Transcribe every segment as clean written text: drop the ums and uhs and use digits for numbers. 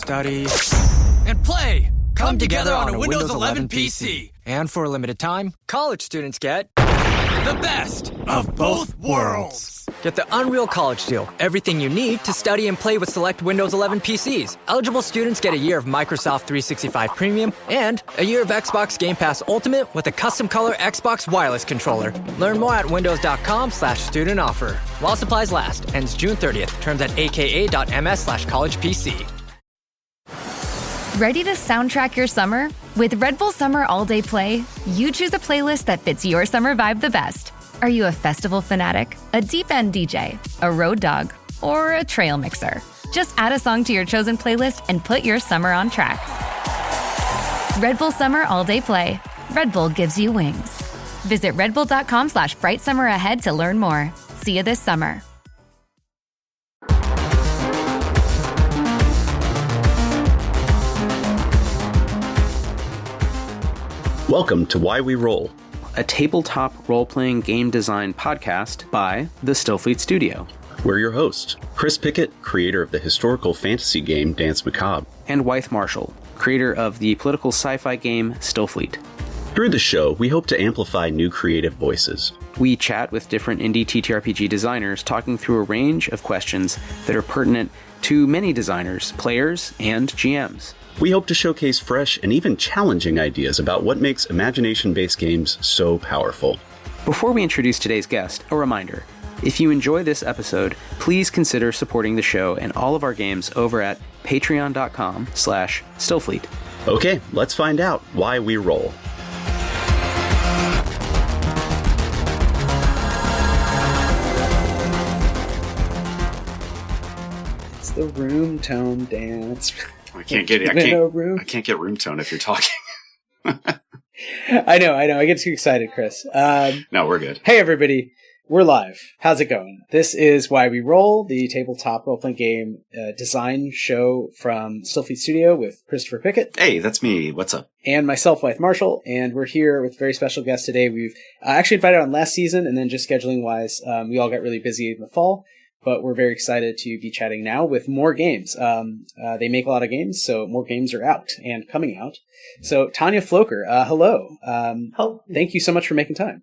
study, and play come together on a Windows 11 PC. And for a limited time, college students get the best of both worlds. Get the Unreal College Deal. Everything you need to study and play with select Windows 11 PCs. Eligible students get a year of Microsoft 365 Premium and a year of Xbox Game Pass Ultimate with a custom color Xbox wireless controller. Learn more at windows.com/student offer. While supplies last. Ends June 30th. Terms at aka.ms/collegepc. Ready to soundtrack your summer? With Red Bull Summer All Day Play, you choose a playlist that fits your summer vibe the best. Are you a festival fanatic, a deep end DJ, a road dog, or a trail mixer? Just add a song to your chosen playlist and put your summer on track. Red Bull Summer All Day Play. Red Bull gives you wings. Visit redbull.com/brightsummer ahead to learn more. See you this summer. Welcome to Why We Roll, a tabletop role-playing game design podcast by the Stillfleet Studio. We're your hosts, Chris Pickett, creator of the historical fantasy game Dance Macabre, and Wythe Marshall, creator of the political sci-fi game Stillfleet. Through the show, we hope to amplify new creative voices. We chat with different indie TTRPG designers, talking through a range of questions that are pertinent to many designers, players, and GMs. We hope to showcase fresh and even challenging ideas about what makes imagination-based games so powerful. Before we introduce today's guest, a reminder. If you enjoy this episode, please consider supporting the show and all of our games over at patreon.com/Stillfleet. Okay, let's find out why we roll. It's the room tone dance. I can't get room tone if you're talking. I know. I get too excited, Chris. No, we're good. Hey, everybody. We're live. How's it going? This is Why We Roll, the tabletop role-playing game design show from Stillfleet Studio with Christopher Pickett. Hey, that's me. What's up? And myself, Wythe Marshall. And we're here with a very special guest today. We've actually invited on last season, and then just scheduling-wise, we all got really busy in the fall. But we're very excited to be chatting now with more games. They make a lot of games, so more games are out and coming out. So Tanya Floaker, hello. Hello. Thank you so much for making time.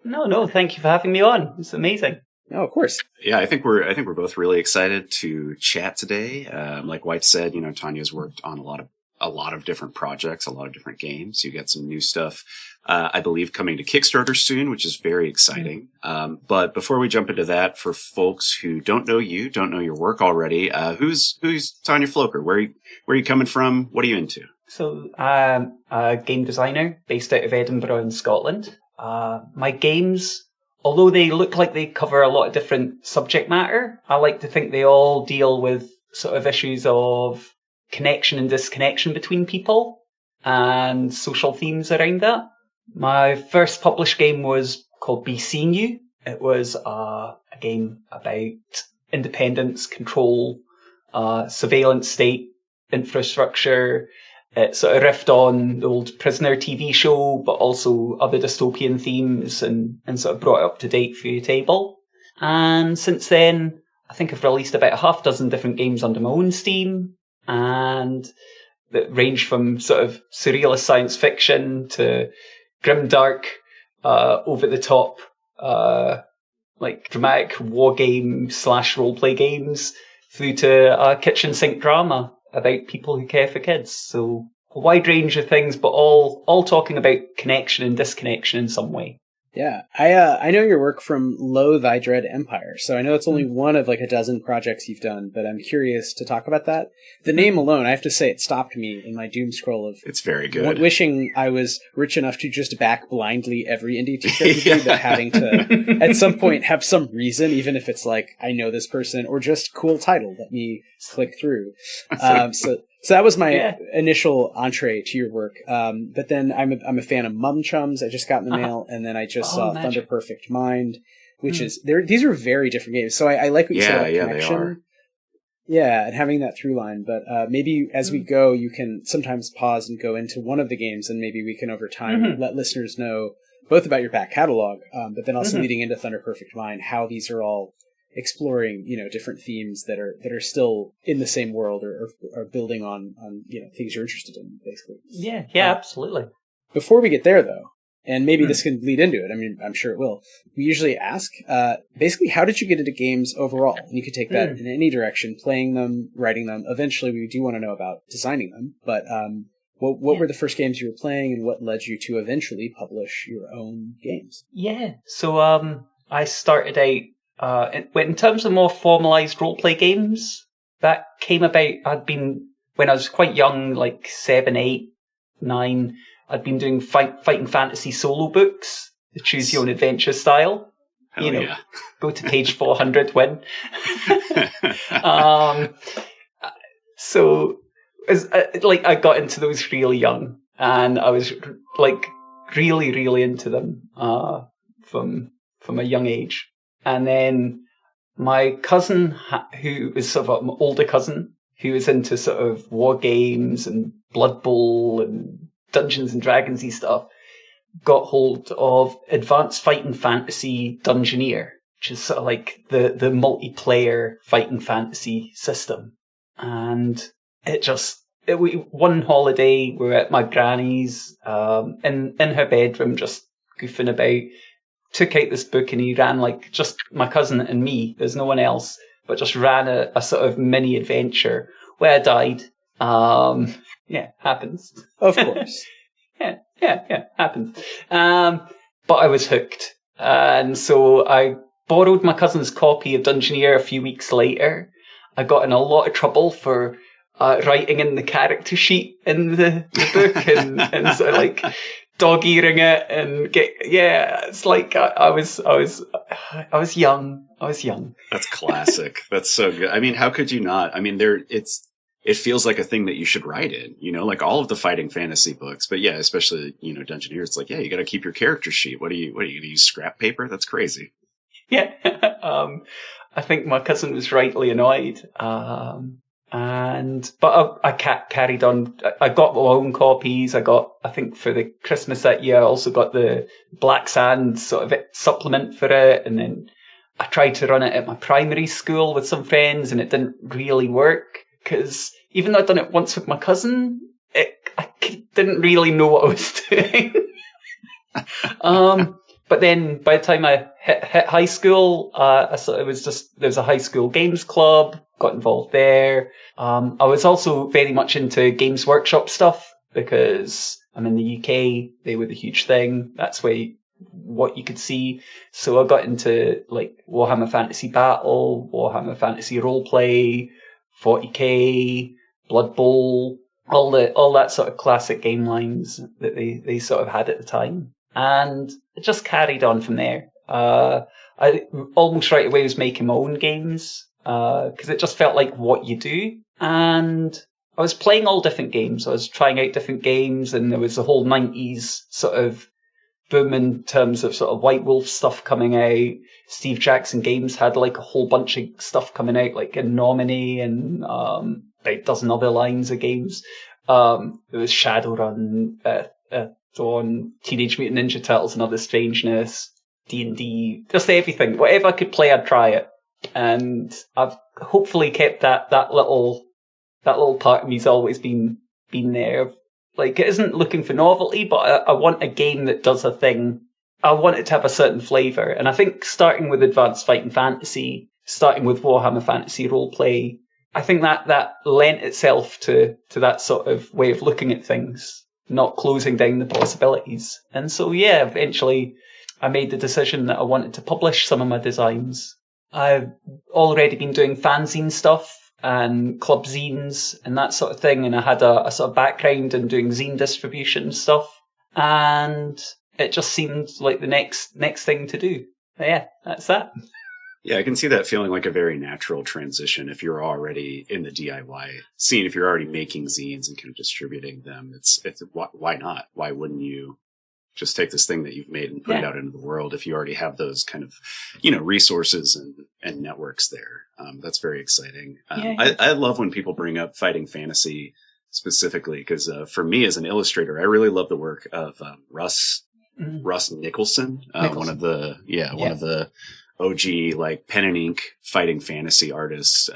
No, thank you for having me on. It's amazing. Oh, of course. Yeah, I think we're both really excited to chat today. Like White said, Tanya's worked on a lot of different projects, a lot of different games. You got some new stuff, I believe, coming to Kickstarter soon, which is very exciting. But before we jump into that, for folks who don't know you, don't know your work already, who's Tanya Floaker? Where are you coming from? What are you into? So I'm a game designer based out of Edinburgh in Scotland. My games, although they look like they cover a lot of different subject matter, I like to think they all deal with sort of issues of connection and disconnection between people and social themes around that. My first published game was called Be Seeing You. It was a game about independence, control, surveillance state, infrastructure. It sort of riffed on the old Prisoner TV show, but also other dystopian themes and sort of brought it up to date for your table. And since then, I think I've released about a half dozen different games under my own steam, and that range from sort of surrealist science fiction to grimdark, over the top, like dramatic war game / roleplay games, through to kitchen sink drama about people who care for kids. So a wide range of things, but all talking about connection and disconnection in some way. Yeah, I know your work from Lo Thy Dread Empire, so I know it's only one of like a dozen projects you've done, but I'm curious to talk about that. The name alone, I have to say, it stopped me in my doom scroll of it's very good. Wishing I was rich enough to just back blindly every indie TTRPG, but having to at some point have some reason, even if it's like I know this person or just cool title. Let me click through. So that was my initial entree to your work. But then I'm a fan of Mum Chums. I just got in the mail, and then I just saw Magic. Thunder Perfect Mind, which is these are very different games. So I like what you said about connection. They are. Yeah, and having that through line. But maybe as we go, you can sometimes pause and go into one of the games, and maybe we can over time let listeners know both about your back catalog, but then also leading into Thunder Perfect Mind, how these are all exploring, different themes that are still in the same world or are building on things you're interested in, basically. Yeah, absolutely. Before we get there, though, and maybe this can lead into it, I mean, I'm sure it will, we usually ask, basically, how did you get into games overall? And you could take that in any direction, playing them, writing them. Eventually, we do want to know about designing them, but what were the first games you were playing, and what led you to eventually publish your own games? Yeah, so I started out, in terms of more formalized roleplay games, that came about, when I was quite young, like 7, 8, 9, I'd been doing fighting fantasy solo books, the choose your own adventure style. Hell yeah. Go to page 400, win. So, I got into those really young, and I was really, really into them from a young age. And then my cousin, who was sort of an older cousin, who was into sort of war games and Blood Bowl and Dungeons and Dragons-y stuff, got hold of Advanced Fighting Fantasy Dungeoneer, which is sort of like the multiplayer fighting fantasy system. And one holiday, we were at my granny's, in her bedroom, just goofing about, took out this book, and he ran, just my cousin and me, there's no one else, but just ran a sort of mini adventure where I died. Happens. Of course. yeah, happens. But I was hooked. And so I borrowed my cousin's copy of Dungeoneer a few weeks later. I got in a lot of trouble for writing in the character sheet in the book and sort of dog-earing it and it's like I was young. That's classic. That's so good. I mean, how could you not? I mean, it feels like a thing that you should write in, like all of the fighting fantasy books. But yeah, especially, Dungeoneer, it's like, yeah, you got to keep your character sheet. What are you going to use, scrap paper? That's crazy. Yeah. I think my cousin was rightly annoyed. But I carried on. I got my own copies. I think for the Christmas that year, I also got the Black Sand sort of supplement for it. And then I tried to run it at my primary school with some friends, and it didn't really work. Because even though I'd done it once with my cousin, I didn't really know what I was doing. But then by the time I hit high school, there was a high school games club, got involved there. I was also very much into Games Workshop stuff because I'm in the UK. They were the huge thing. That's what you could see. So I got into Warhammer Fantasy Battle, Warhammer Fantasy Roleplay, 40k, Blood Bowl, all that sort of classic game lines that they sort of had at the time. And it just carried on from there. I almost right away was making my own games, because it just felt like what you do. And I was playing all different games. I was trying out different games, and there was the whole 90s sort of boom in terms of sort of White Wolf stuff coming out. Steve Jackson Games had a whole bunch of stuff coming out, like Anomaly and a dozen other lines of games. There was Shadowrun, Dawn, Teenage Mutant Ninja Turtles and Other Strangeness, D&D, just everything. Whatever I could play, I'd try it. And I've hopefully kept that little part of me's always been there. It isn't looking for novelty, but I want a game that does a thing. I want it to have a certain flavour. And I think starting with Advanced Fighting Fantasy, starting with Warhammer Fantasy Roleplay, I think that lent itself to that sort of way of looking at things, not closing down the possibilities. And so, yeah, eventually I made the decision that I wanted to publish some of my designs. I've already been doing fanzine stuff and club zines and that sort of thing, and I had a sort of background in doing zine distribution stuff, and it just seemed like the next thing to do. But yeah, that's that. Yeah, I can see that feeling like a very natural transition if you're already in the DIY scene, if you're already making zines and kind of distributing them. It's why not? Why wouldn't you just take this thing that you've made and put it out into the world if you already have those kind of, resources and networks there? That's very exciting. I love when people bring up fighting fantasy specifically, because for me as an illustrator, I really love the work of Russ Nicholson, one of the OG like pen and ink fighting fantasy artists,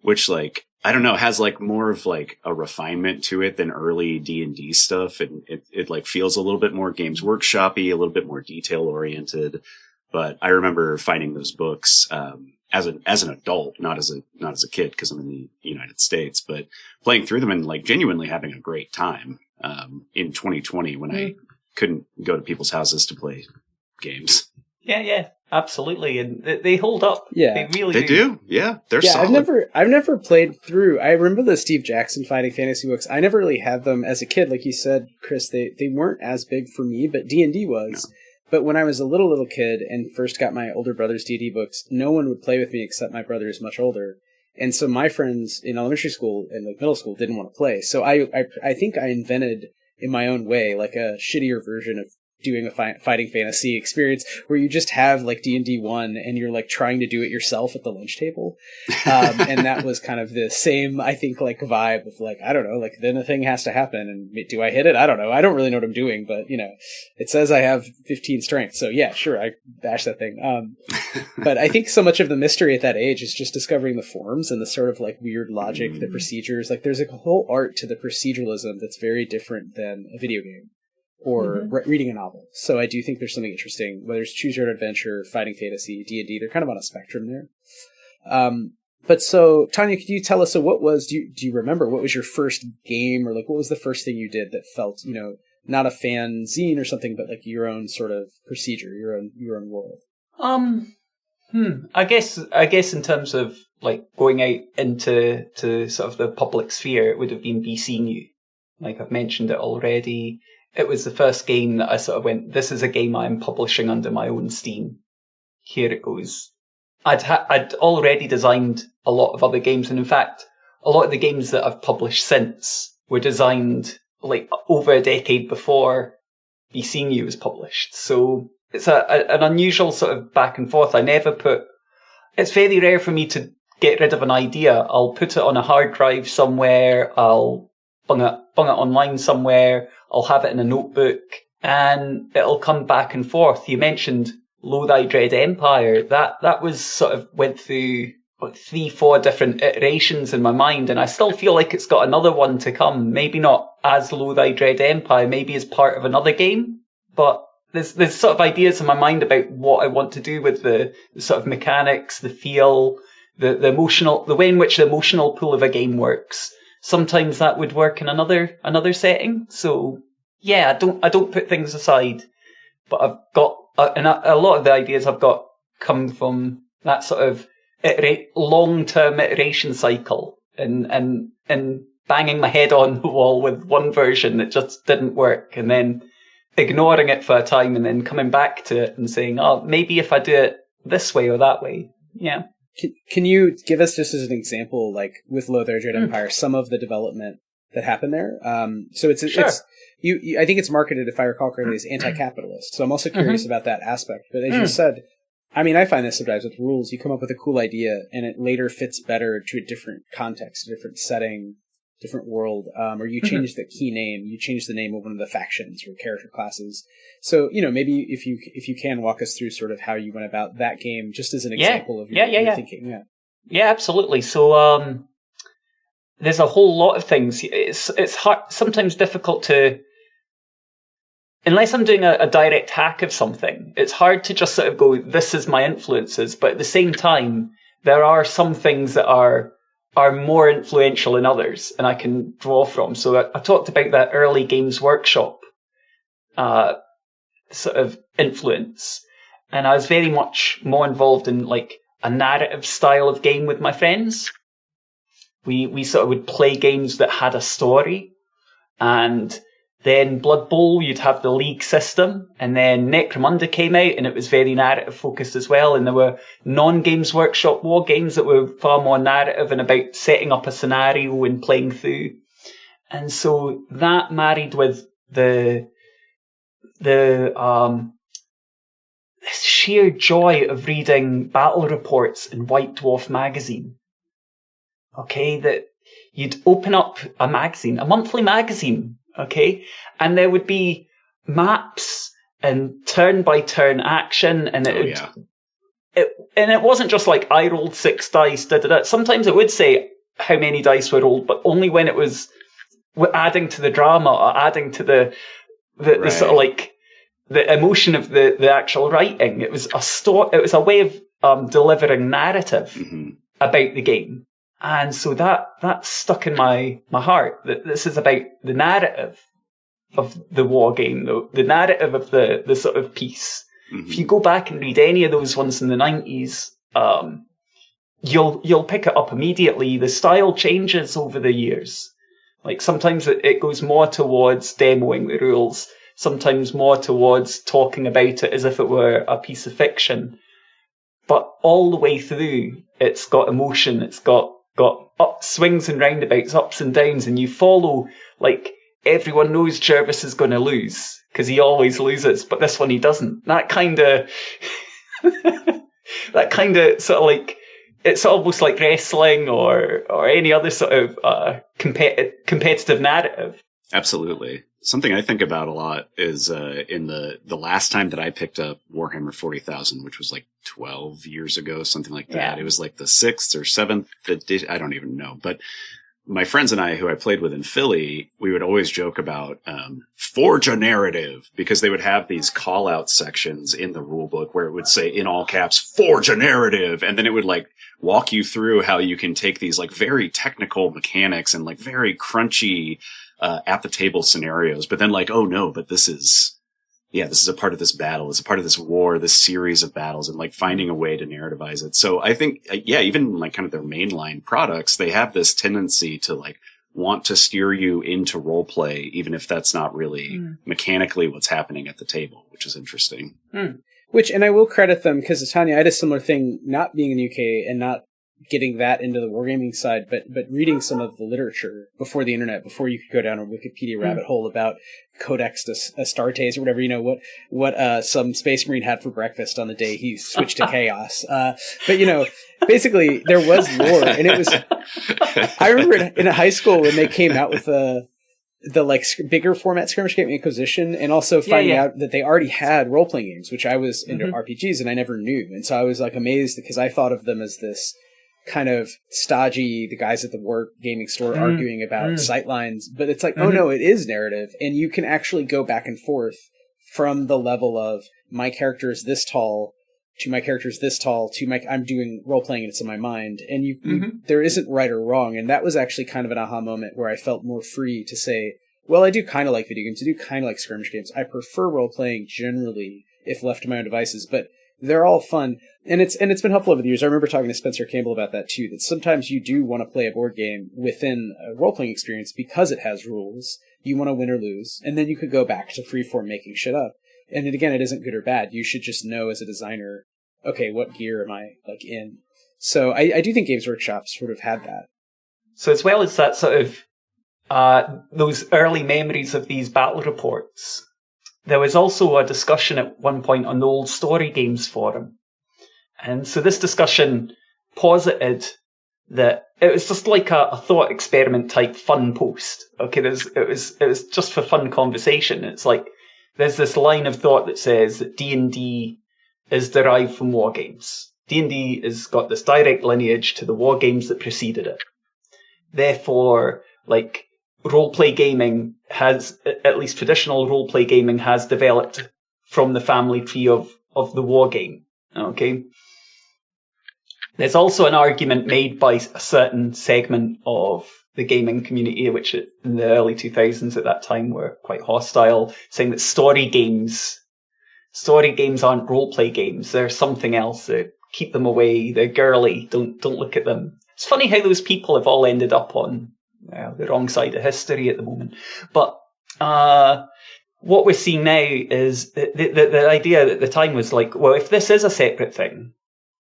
which like, I don't know, has like more of like a refinement to it than early D&D stuff. And it like feels a little bit more Games Workshop-y, a little bit more detail oriented. But I remember finding those books, as an adult, not as a kid, because I'm in the United States, but playing through them and like genuinely having a great time, in 2020 when I couldn't go to people's houses to play games. Yeah, absolutely, and they hold up. Yeah, they do. Yeah, they're solid. I've never played through. I remember the Steve Jackson fighting fantasy books. I never really had them as a kid, like you said, Chris. They weren't as big for me, but D&D was. No. But when I was a little kid and first got my older brother's D&D books, no one would play with me except my brother is much older, and so my friends in elementary school and like middle school didn't want to play. So I think I invented in my own way like a shittier version of doing a fighting fantasy experience where you just have like D&D 1 and you're like trying to do it yourself at the lunch table. And that was kind of the same, I think, like vibe of like, I don't know, like then a thing has to happen and do I hit it? I don't know. I don't really know what I'm doing, but it says I have 15 strength. So yeah, sure. I bash that thing. But I think so much of the mystery at that age is just discovering the forms and the sort of like weird logic, the procedures. Like there's a whole art to the proceduralism that's very different than a video game or reading a novel. So I do think there's something interesting, whether it's choose your own adventure, fighting fantasy, D&D, they're kind of on a spectrum there. But so Tanya, could you tell us, so what was, do you remember what was your first game, or like what was the first thing you did that felt, not a fanzine or something, but like your own sort of procedure, your own world? I guess in terms of like going out into sort of the public sphere, it would have been BC New. Like I've mentioned it already. It was the first game that I sort of went, this is a game I'm publishing under my own steam. Here it goes. I'd already designed a lot of other games, and in fact, a lot of the games that I've published since were designed like over a decade before BC New was published. So it's an unusual sort of back and forth. It's very rare for me to get rid of an idea. I'll put it on a hard drive somewhere, I'll bung it online somewhere, I'll have it in a notebook, and it'll come back and forth. You mentioned Lo Thy Dread Empire. That was sort of went through 3-4 different iterations in my mind, and I still feel like it's got another one to come. Maybe not as Lo Thy Dread Empire, maybe as part of another game, but there's sort of ideas in my mind about what I want to do with the sort of mechanics, the feel, the emotional, the way in which the emotional pull of a game works. Sometimes that would work in another setting. So yeah, I don't put things aside, but I've got a lot of the ideas I've got come from that sort of long-term iteration cycle, and banging my head on the wall with one version that just didn't work, and then ignoring it for a time, and then coming back to it and saying, oh, maybe if I do it this way or that way. Yeah. Can you give us, just as an example, like with Lo Thy Dread Empire, some of the development that happened there? So it's I think it's marketed, if I recall correctly, as anti-capitalist. So I'm also curious about that aspect. But as you said, I mean, I find this sometimes with rules. You come up with a cool idea, and it later fits better to a different context, a different setting, different world. Or you change the key name, you change the name of one of the factions or character classes. So, maybe if you can walk us through sort of how you went about that game, just as an example of your thinking. Yeah, absolutely. So, there's a whole lot of things. It's hard, sometimes difficult to, unless I'm doing a direct hack of something, it's hard to just sort of go, this is my influences. But at the same time, there are some things that are more influential than others, and I can draw from. So I talked about that early Games Workshop sort of influence, and I was very much more involved in like a narrative style of game with my friends. We sort of would play games that had a story, and then Blood Bowl, you'd have the League system, and then Necromunda came out, and it was very narrative focused as well, and there were non-Games Workshop war games that were far more narrative and about setting up a scenario and playing through. And so that married with the sheer joy of reading battle reports in White Dwarf magazine. Okay, that you'd open up a magazine, a monthly magazine, okay, and there would be maps and turn-by-turn action, and it wasn't just like I rolled 6 dice, da-da-da. Sometimes it would say how many dice were rolled, but only when it was adding to the drama or adding to the sort of like the emotion of the actual writing. It was it was a way of delivering narrative about the game. And so that stuck in my heart, that this is about the narrative of the war game, the narrative of the sort of piece. If you go back and read any of those ones in the 90s, you'll pick it up immediately. The style changes over the years. Like sometimes it goes more towards demoing the rules, sometimes more towards talking about it as if it were a piece of fiction. But all the way through, it's got emotion, it's got swings and roundabouts, ups and downs, and you follow, like, everyone knows Jervis is going to lose, because he always loses, but this one he doesn't. That kind of sort of like, it's almost like wrestling or any other sort of competitive narrative. Absolutely. Something I think about a lot is in the last time that I picked up Warhammer 40,000, which was like 12 years ago, something like that. Yeah. It was like the 6th or 7th edition. I don't even know. But my friends and I, who I played with in Philly, we would always joke about forge a narrative, because they would have these call-out sections in the rule book where it would say in all caps, forge a narrative. And then it would like walk you through how you can take these like very technical mechanics and like very crunchy at the table scenarios, but then like, oh no, but this is a part of this battle. It's a part of this war, this series of battles, and like finding a way to narrativize it. So I think, even like kind of their mainline products, they have this tendency to like want to steer you into role play, even if that's not really mechanically what's happening at the table, which is interesting. And I will credit them, because Tanya, I had a similar thing, not being in the UK and not getting that into the wargaming side, but reading some of the literature before the internet, before you could go down a Wikipedia rabbit hole about Codex Astartes or whatever, what some Space Marine had for breakfast on the day he switched to Chaos. But basically there was lore, and it was, I remember in high school when they came out with the like bigger format Skirmish Game Inquisition, and also finding out that they already had role-playing games, which I was into RPGs and I never knew. And so I was like amazed, because I thought of them as this kind of stodgy, the guys at the war gaming store arguing about sightlines, but it's like, oh no, it is narrative, and you can actually go back and forth from the level of my character is this tall to my character is this tall to I'm doing role playing and it's in my mind, and you there isn't right or wrong. And that was actually kind of an aha moment where I felt more free to say, well, I do kind of like video games, I do kind of like skirmish games, I prefer role playing generally if left to my own devices, but they're all fun, and it's been helpful over the years. I remember talking to Spencer Campbell about that too, that sometimes you do want to play a board game within a role-playing experience because it has rules. You want to win or lose, and then you could go back to freeform making shit up. And then again, it isn't good or bad. You should just know as a designer, okay, what gear am I like in? So I do think Games Workshop sort of had that. So as well as that sort of those early memories of these battle reports, there was also a discussion at one point on the old Story Games forum. And so this discussion posited that it was just like a thought experiment type fun post. Okay, it was just for fun conversation. It's like, there's this line of thought that says that D&D is derived from war games. D&D has got this direct lineage to the war games that preceded it. Therefore, like, role-play gaming has, at least traditional role-play gaming, has developed from the family tree of the war game. Okay? There's also an argument made by a certain segment of the gaming community, which in the early 2000s at that time were quite hostile, saying that story games aren't role-play games. They're something else. Keep them away. They're girly. Don't look at them. It's funny how those people have all ended up on the wrong side of history at the moment. But what we're seeing now is the idea at the time was like, well, if this is a separate thing,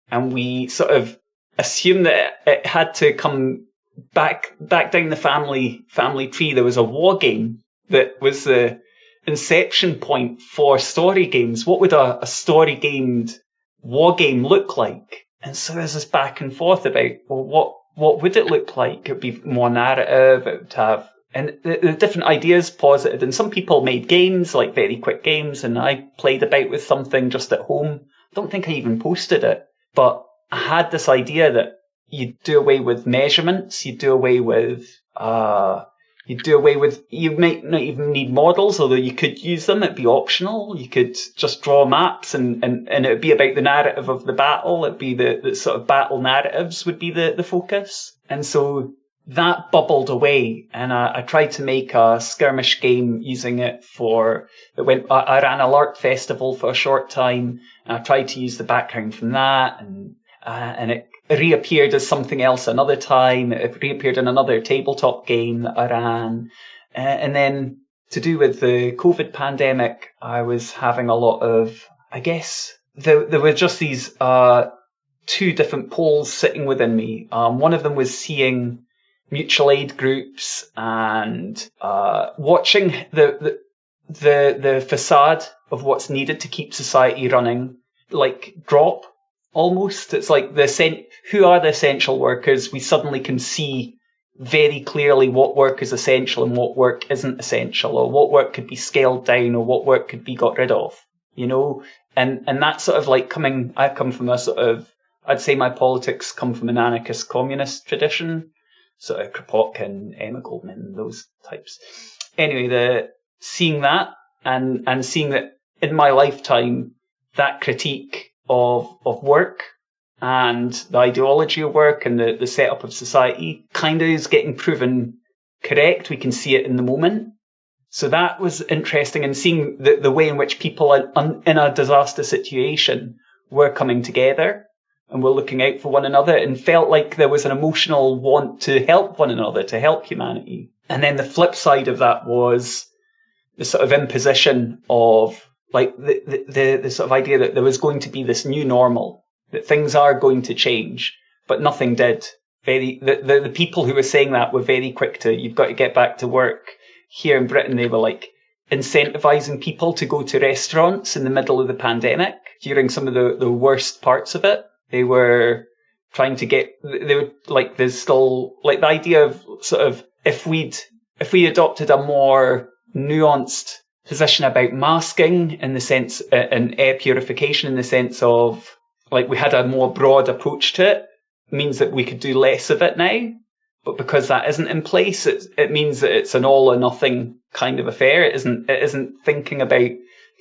and we sort of assume that it had to come back down the family tree, there was a war game that was the inception point for story games. What would a story gamed war game look like? And so there's this back and forth about, well, what would it look like? It would be more narrative, it would have, and the different ideas posited. And some people made games, like very quick games, and I played about with something just at home. I don't think I even posted it. But I had this idea that you'd do away with measurements, you might not even need models, although you could use them, it'd be optional. You could just draw maps and it would be about the narrative of the battle. It'd be the sort of battle narratives would be the focus. And so that bubbled away, and I tried to make a skirmish game using it I ran a LARP festival for a short time, and I tried to use the background from that, and it reappeared as something else another time. It reappeared in another tabletop game that I ran. And then to do with the COVID pandemic, I was having a lot of, I guess, there were just these two different poles sitting within me. One of them was seeing mutual aid groups and watching the facade of what's needed to keep society running, like, drop. Almost, it's like who are the essential workers? We suddenly can see very clearly what work is essential and what work isn't essential, or what work could be scaled down, or what work could be got rid of. And that's sort of like I come from a sort of, I'd say my politics come from an anarchist communist tradition, sort of Kropotkin, Emma Goldman, those types. Anyway, seeing that and seeing that in my lifetime, that critique of work and the ideology of work and the setup of society kind of is getting proven correct. We can see it in the moment. So that was interesting, and seeing the way in which people in a disaster situation were coming together and were looking out for one another, and felt like there was an emotional want to help one another, to help humanity. And then the flip side of that was the sort of imposition of, like, the sort of idea that there was going to be this new normal, that things are going to change, but nothing did. The people who were saying that were very quick to, you've got to get back to work. Here in Britain, they were like incentivizing people to go to restaurants in the middle of the pandemic during some of the worst parts of it. They were trying to there's still, like, the idea of sort of, if we adopted a more nuanced position about masking in the sense, and air purification in the sense of, like, we had a more broad approach to it, means that we could do less of it now. But because that isn't in place, it means that it's an all or nothing kind of affair. It isn't thinking about,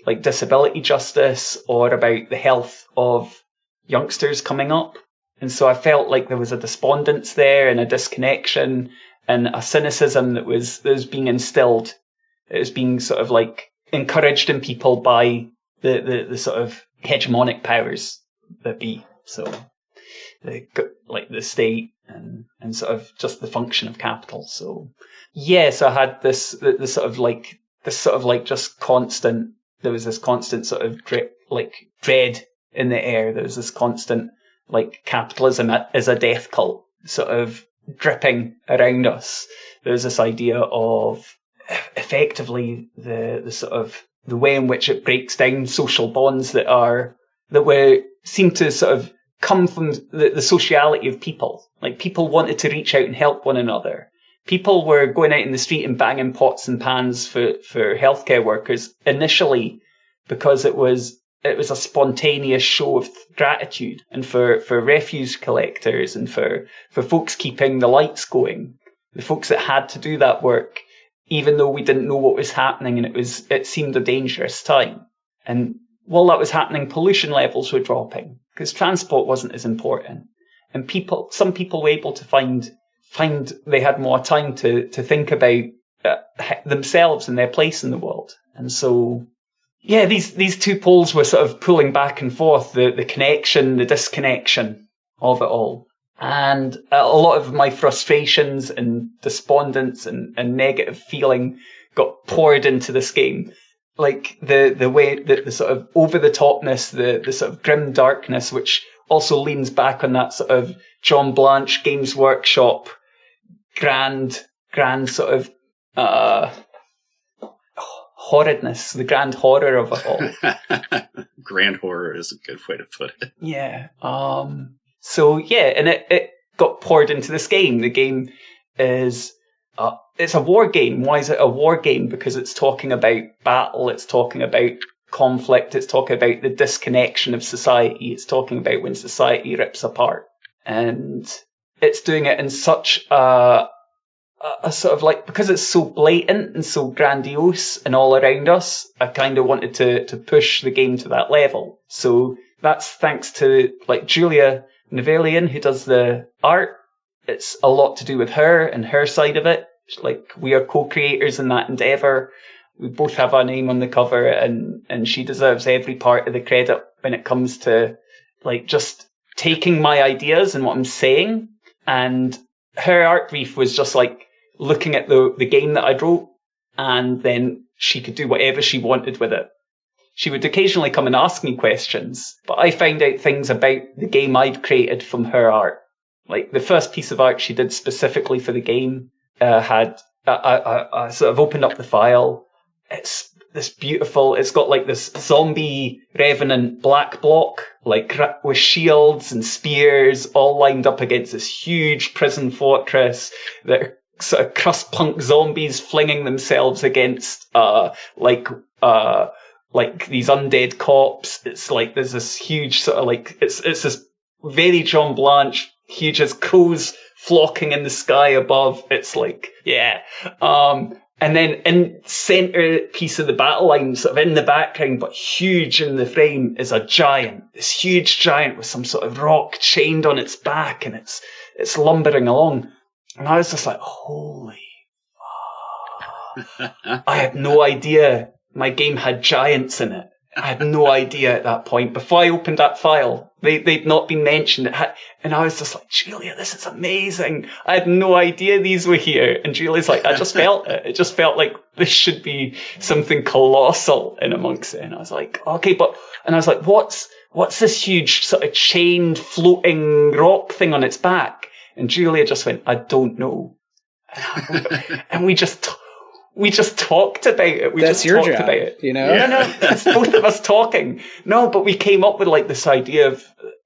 like, disability justice or about the health of youngsters coming up. And so I felt like there was a despondence there, and a disconnection, and a cynicism that was being instilled. It was being sort of, like, encouraged in people by the sort of hegemonic powers that be. So, the state and sort of just the function of capital. So, yes, I had this constant. There was this constant sort of dread in the air. There was this constant, like, capitalism is a death cult sort of dripping around us. There was this idea of, effectively, the sort of the way in which it breaks down social bonds that seem to sort of come from the sociality of people. Like, people wanted to reach out and help one another. People were going out in the street and banging pots and pans for healthcare workers initially because it was a spontaneous show of gratitude, and for refuse collectors and for folks keeping the lights going, the folks that had to do that work, even though we didn't know what was happening, and it seemed a dangerous time. And while that was happening, pollution levels were dropping because transport wasn't as important, and some people were able to find they had more time to think about themselves and their place in the world. And so, yeah, these two poles were sort of pulling back and forth, the connection, the disconnection of it all. And a lot of my frustrations and despondence and negative feeling got poured into this game. Like, the way that the sort of over the topness, the sort of grim darkness, which also leans back on that sort of John Blanche Games Workshop grand sort of horridness, the grand horror of it all. Grand horror is a good way to put it. Yeah. So yeah, and it got poured into this game. The game is it's a war game. Why is it a war game? Because it's talking about battle. It's talking about conflict. It's talking about the disconnection of society. It's talking about when society rips apart. And it's doing it in such a sort of like, because it's so blatant and so grandiose and all around us, I kind of wanted to push the game to that level. So that's thanks to like Julia Nevellian, who does the art. It's a lot to do with her and her side of it. Like, we are co-creators in that endeavor. We both have our name on the cover, and she deserves every part of the credit when it comes to like just taking my ideas and what I'm saying. And her art brief was just like looking at the game that I wrote, and then she could do whatever she wanted with it. She would occasionally come and ask me questions, but I found out things about the game I'd created from her art. Like, the first piece of art she did specifically for the game had I sort of opened up the file. It's this beautiful, it's got like this zombie revenant black block, like with shields and spears all lined up against this huge prison fortress that are sort of crust punk zombies flinging themselves against like these undead cops. It's like there's this huge sort of like it's this very John Blanche, huge as crows flocking in the sky above. It's like, yeah. And then in center piece of the battle line, sort of in the background, but huge in the frame, is a giant. This huge giant with some sort of rock chained on its back, and it's lumbering along. And I was just like, holy. I had no idea my game had giants in it. I had no idea at that point. Before I opened that file, they'd not been mentioned. And I was just like, Julia, this is amazing. I had no idea these were here. And Julia's like, I just felt it. It just felt like this should be something colossal in amongst it. And I was like, okay, and I was like, what's this huge sort of chained floating rock thing on its back? And Julia just went, I don't know. And we just talked about it. That's your job, about it. You know? Yeah, no, it's both of us talking. No, but we came up with like this idea of,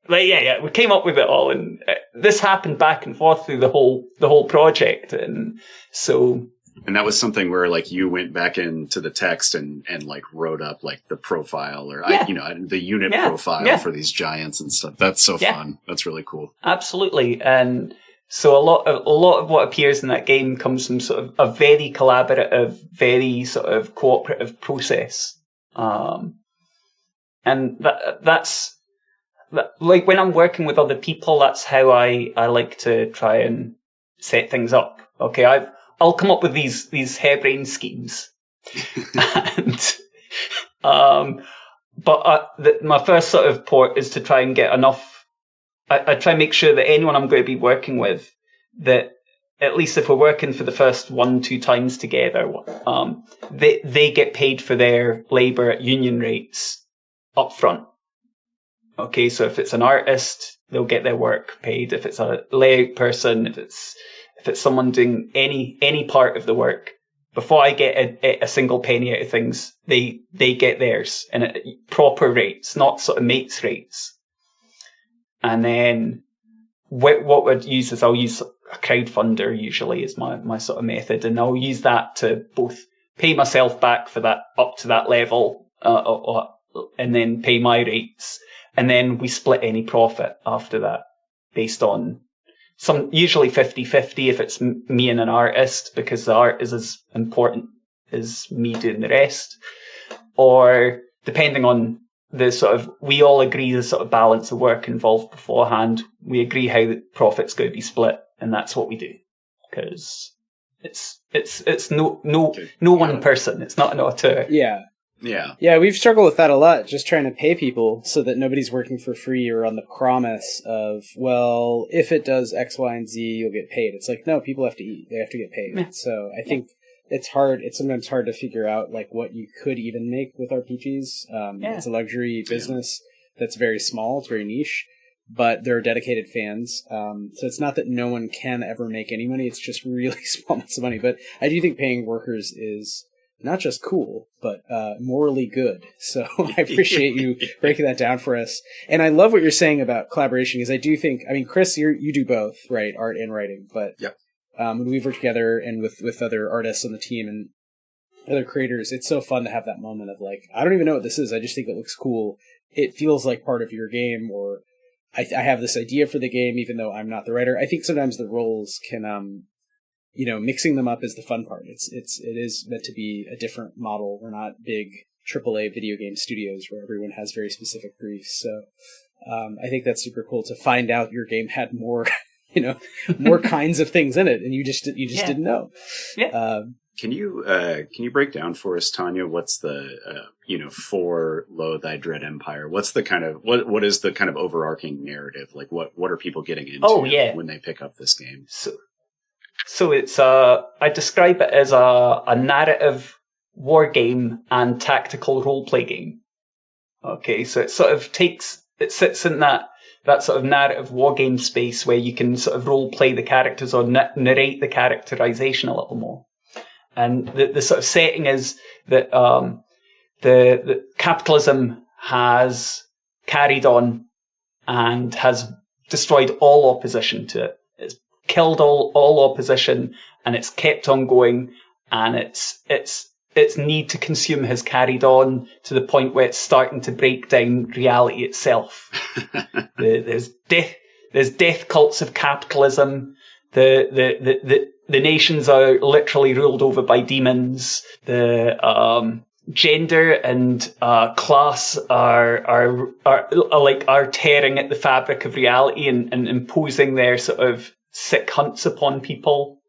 like, yeah, we came up with it all, and this happened back and forth through the whole project, and so. And that was something where like you went back into the text and like wrote up like the profile or the unit profile for these giants and stuff. That's so fun. That's really cool. Absolutely, and. So a lot of what appears in that game comes from sort of a very collaborative, very sort of cooperative process. And that's like when I'm working with other people, that's how I like to try and set things up. Okay, I'll come up with these harebrained schemes, and my first sort of port is to try and get enough. I try and make sure that anyone I'm going to be working with, that at least if we're working for the first 1-2 times together, they get paid for their labour at union rates up front. Okay, so if it's an artist, they'll get their work paid. If it's a layout person, if it's someone doing any part of the work, before I get a single penny out of things, they get theirs and at proper rates, not sort of mates rates. And then what we'd use is I'll use a crowdfunder usually is my sort of method, and I'll use that to both pay myself back for that up to that level, and then pay my rates, and then we split any profit after that based on usually 50-50 if it's me and an artist, because the art is as important as me doing the rest, or depending on the sort of, we all agree the sort of balance of work involved beforehand. We agree how the profit's going to be split, and that's what we do. Because it's no one person. It's not an auteur. Yeah. Yeah. Yeah, we've struggled with that a lot, just trying to pay people so that nobody's working for free or on the promise of, well, if it does X, Y, and Z, you'll get paid. It's like, no, people have to eat. They have to get paid. Yeah. So I think it's hard. It's sometimes hard to figure out like what you could even make with RPGs. It's a luxury business that's very small. It's very niche, but there are dedicated fans. So it's not that no one can ever make any money. It's just really small amounts of money. But I do think paying workers is not just cool, but morally good. So I appreciate you breaking that down for us. And I love what you're saying about collaboration, because I do think, I mean, Chris, you do both, right? Art and writing. But when we've worked together and with other artists on the team, other creators, it's so fun to have that moment of like, I don't even know what this is. I just think it looks cool. It feels like part of your game, or I have this idea for the game, even though I'm not the writer. I think sometimes the roles can, mixing them up is the fun part. It is meant to be a different model. We're not big AAA video game studios where everyone has very specific briefs. So I think that's super cool to find out your game had more, more kinds of things in it, and you just didn't know. Yeah. Can you break down for us, Tanya? What's the for Lo Thy Dread Empire? What's the kind of what is the kind of overarching narrative? Like what are people getting into when they pick up this game? So it's I describe it as a narrative war game and tactical role play game. Okay, so it sits in that sort of narrative war game space where you can sort of role play the characters or narrate the characterization a little more. And the sort of setting is that the capitalism has carried on and has destroyed all opposition to it. It's killed all opposition, and it's kept on going, and its need to consume has carried on to the point where it's starting to break down reality itself. There's death cults of capitalism. The nations are literally ruled over by demons. The gender and class are tearing at the fabric of reality and imposing their sort of sick hunts upon people.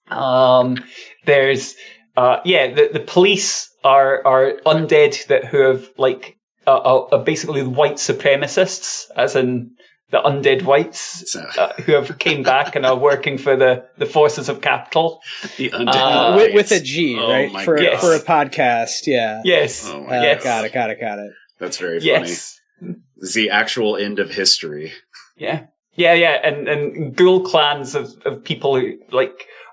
There's the police are undead who have are basically white supremacists, as in the undead whites who have came back and are working for the forces of capital. The undead with a G, right? For a podcast, yeah. Yes. Oh yes. God. Got it. That's very funny. Yes. This is the actual end of history. Yeah. And ghoul clans of people who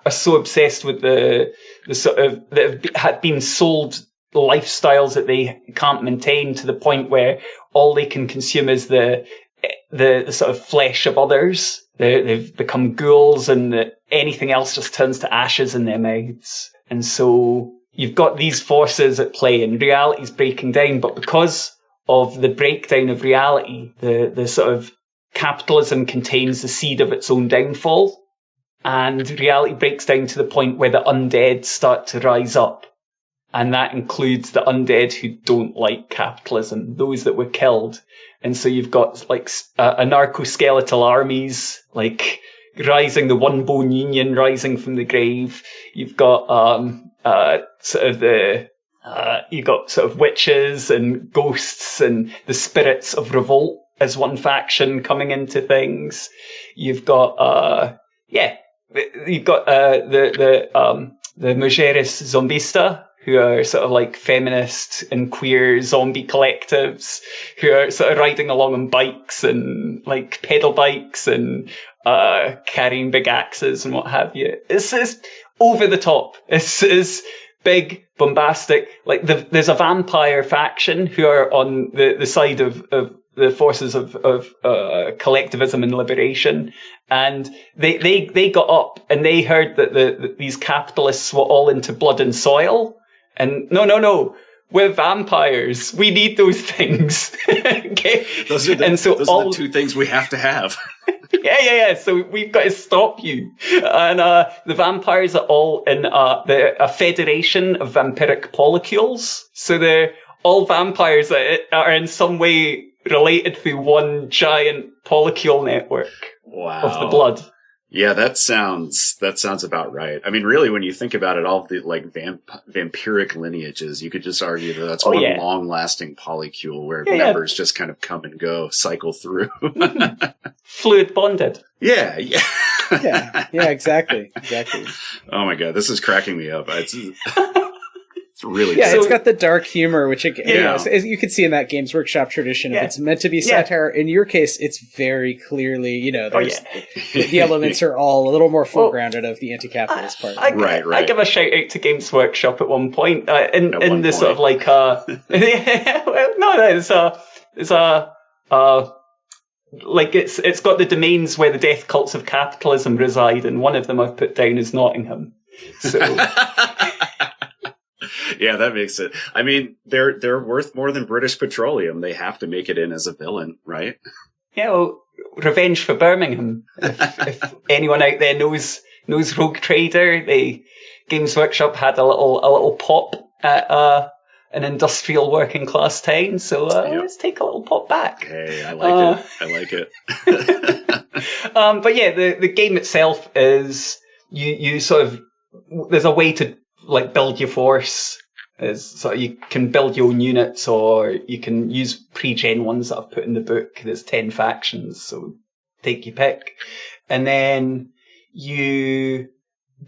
are so obsessed with the sort of that have been sold lifestyles that they can't maintain, to the point where all they can consume is the sort of flesh of others. They've become ghouls, and anything else just turns to ashes in their mouths. And so you've got these forces at play, and reality's breaking down. But because of the breakdown of reality, the sort of capitalism contains the seed of its own downfall, and reality breaks down to the point where the undead start to rise up. And that includes the undead who don't like capitalism, those that were killed. And so you've got anarcho-skeletal armies, rising, the One Bone Union rising from the grave. You've got you've got sort of witches and ghosts and the spirits of revolt as one faction coming into things. You've got the Mujeres Zombista, who are sort of feminist and queer zombie collectives who are sort of riding along on bikes and pedal bikes and carrying big axes and what have you. It's over the top. It's big, bombastic. There's a vampire faction who are on the side of the forces of collectivism and liberation, and they got up and they heard that these capitalists were all into blood and soil. And no, we're vampires. We need those things. Okay. Those are the two things we have to have. Yeah. So we've got to stop you. And the vampires are all in a federation of vampiric polycules. So they're all vampires that are in some way related through one giant polycule network of the blood. Yeah, that sounds about right. I mean, really, when you think about it, all of the vampiric lineages, you could just argue that that's one long-lasting polycule where members just kind of come and go, cycle through. Fluid bonded. Yeah. Yeah, exactly. Oh my God, this is cracking me up. It's really good. So, it's got the dark humor, which as you can see in that Games Workshop tradition. It's meant to be satire. In your case, it's very clearly, the elements are all a little more foregrounded of the anti-capitalist part. Right. I give a shout out to Games Workshop at one point in this sort of it's got the domains where the death cults of capitalism reside, and one of them I've put down is Nottingham. So. Yeah, that makes it. I mean, they're worth more than British Petroleum. They have to make it in as a villain, right? Yeah, well, Revenge for Birmingham. If anyone out there knows Rogue Trader, the Games Workshop had a little pop at an industrial working class town. So let's take a little pop back. Hey, I like it. I like it. But yeah, the game itself is you sort of, there's a way to like build your force. So you can build your own units, or you can use pre-gen ones that I've put in the book. There's 10 factions, so take your pick. And then you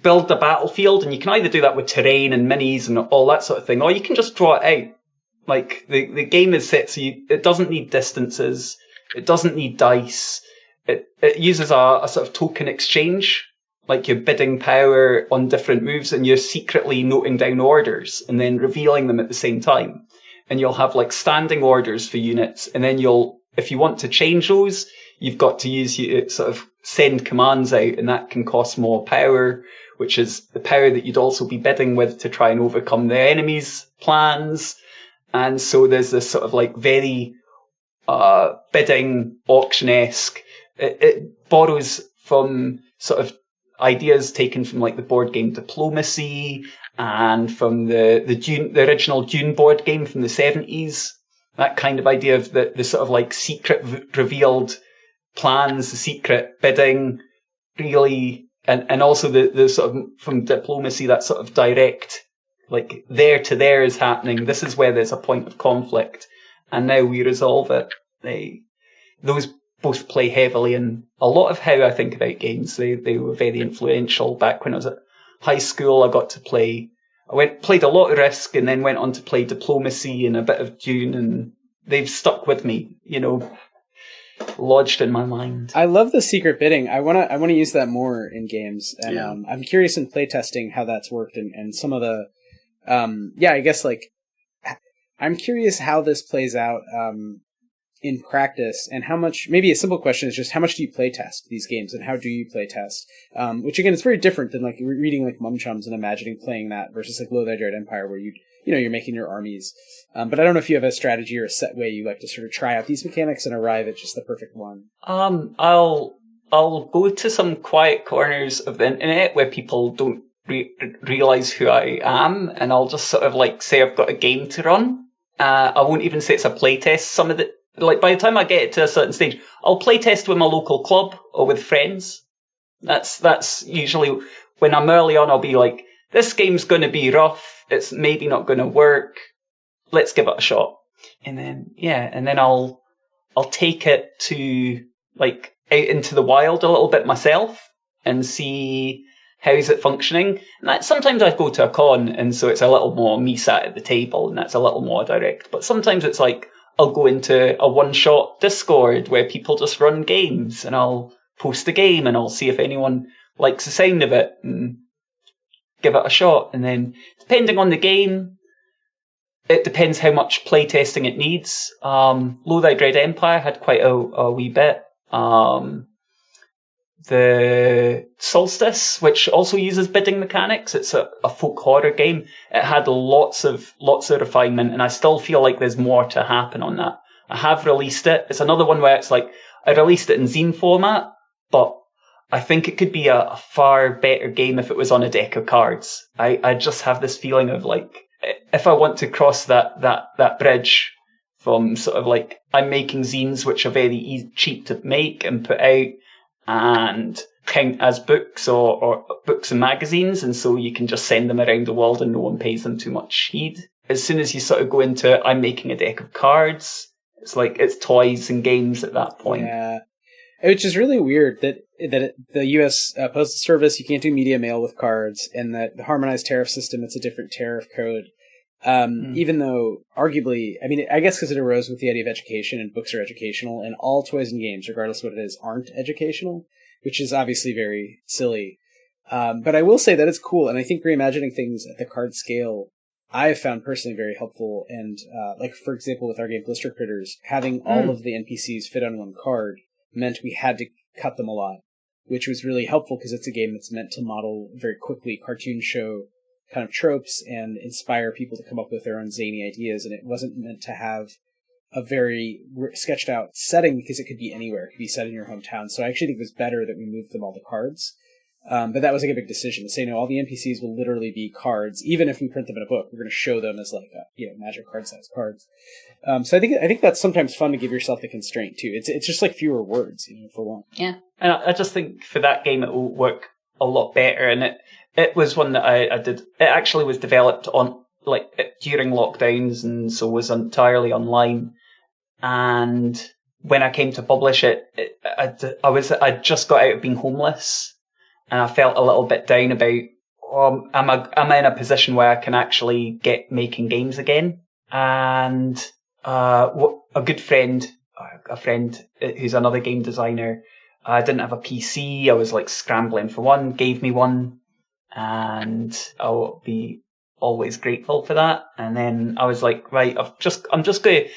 build the battlefield, and you can either do that with terrain and minis and all that sort of thing, or you can just draw it out. Like the game is set so it doesn't need distances, it doesn't need dice. It uses a sort of token exchange. Like you're bidding power on different moves, and you're secretly noting down orders and then revealing them at the same time. And you'll have like standing orders for units, and then if you want to change those, you've got to sort of send commands out, and that can cost more power, which is the power that you'd also be bidding with to try and overcome the enemy's plans. And so there's this sort of like very bidding auction-esque. It borrows from sort of ideas taken from like the board game Diplomacy and from the original Dune board game from the 70s. That kind of idea of the sort of like secret revealed plans, the secret bidding, really, and also the sort of from Diplomacy, that sort of direct, like there to there is happening. This is where there's a point of conflict, and now we resolve it. Those both play heavily in a lot of how I think about games. They were very influential. Back when I was at high school, I played a lot of Risk, and then went on to play Diplomacy and a bit of Dune, and they've stuck with me, lodged in my mind. I love the secret bidding. I wanna use that more in games, and I'm curious in playtesting how that's worked, and some of the I guess like I'm curious how this plays out in practice, and how much. Maybe a simple question is just how much do you playtest these games, and how do you playtest? Which again is very different than like reading like Mum Chums and imagining playing that versus like Low Thy Dread Empire, where you're making your armies. But I don't know if you have a strategy or a set way you like to sort of try out these mechanics and arrive at just the perfect one. I'll go to some quiet corners of the internet where people don't realize who I am, and I'll just sort of like say I've got a game to run. I won't even say it's a playtest. Like by the time I get to a certain stage, I'll playtest with my local club or with friends. That's usually when I'm early on. I'll be like, this game's going to be rough. It's maybe not going to work. Let's give it a shot. And then I'll take it to like out into the wild a little bit myself and see how's it functioning. And sometimes I go to a con, and so it's a little more me sat at the table, and that's a little more direct. But sometimes it's like I'll go into a one-shot Discord where people just run games, and I'll post a game, and I'll see if anyone likes the sound of it and give it a shot. And then depending on the game, it depends how much playtesting it needs. Low Thy Dread Empire had quite a wee bit. The Solstice, which also uses bidding mechanics, it's a folk horror game. It had lots of refinement, and I still feel like there's more to happen on that. I have released it. It's another one where it's like I released it in zine format, but I think it could be a far better game if it was on a deck of cards. I just have this feeling of like, if I want to cross that bridge from sort of like, I'm making zines which are very cheap to make and put out and count as books or books and magazines, and so you can just send them around the world and no one pays them too much heed. As soon as you sort of go into, I'm making a deck of cards, it's like it's toys and games at that point. Yeah. Which is really weird that the U.S. Postal Service, you can't do media mail with cards, and that the harmonized tariff system, it's a different tariff code. Even though, arguably, I mean, I guess because it arose with the idea of education, and books are educational, and all toys and games, regardless of what it is, aren't educational, which is obviously very silly. But I will say that it's cool, and I think reimagining things at the card scale, I have found personally very helpful. And like, for example, with our game Blister Critters, having all of the NPCs fit on one card meant we had to cut them a lot, which was really helpful because it's a game that's meant to model very quickly cartoon show kind of tropes and inspire people to come up with their own zany ideas. And it wasn't meant to have a very sketched out setting because it could be anywhere. It could be set in your hometown. So I actually think it was better that we moved them all to cards. But that was like a big decision to say, no, all the NPCs will literally be cards. Even if we print them in a book, we're going to show them as like, magic card size cards. So I think that's sometimes fun to give yourself the constraint too. It's just like fewer words, for one. Yeah. And I just think for that game, it will work a lot better. And it was one that I did. It actually was developed on during lockdowns, and so was entirely online. And when I came to publish it, I just got out of being homeless. And I felt a little bit down about, am I in a position where I can actually get making games again? And a good friend, a friend who's another game designer, I didn't have a PC. I was like scrambling for one, gave me one, and I'll be always grateful for that. And then I was like, right, I'm just going to,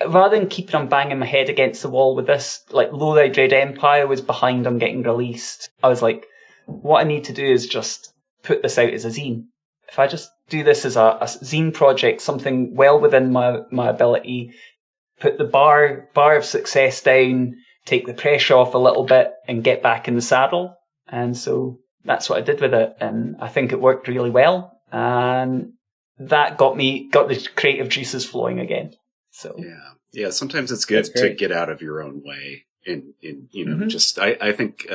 rather than keeping on banging my head against the wall with this, like Low Thy Dread Empire was behind on getting released. I was like, what I need to do is just put this out as a zine. If I just do this as a zine project, something well within my ability, put the bar of success down, take the pressure off a little bit, and get back in the saddle. And so that's what I did with it, and I think it worked really well. And that got the creative juices flowing again. So yeah. Sometimes it's good to get out of your own way, and just I think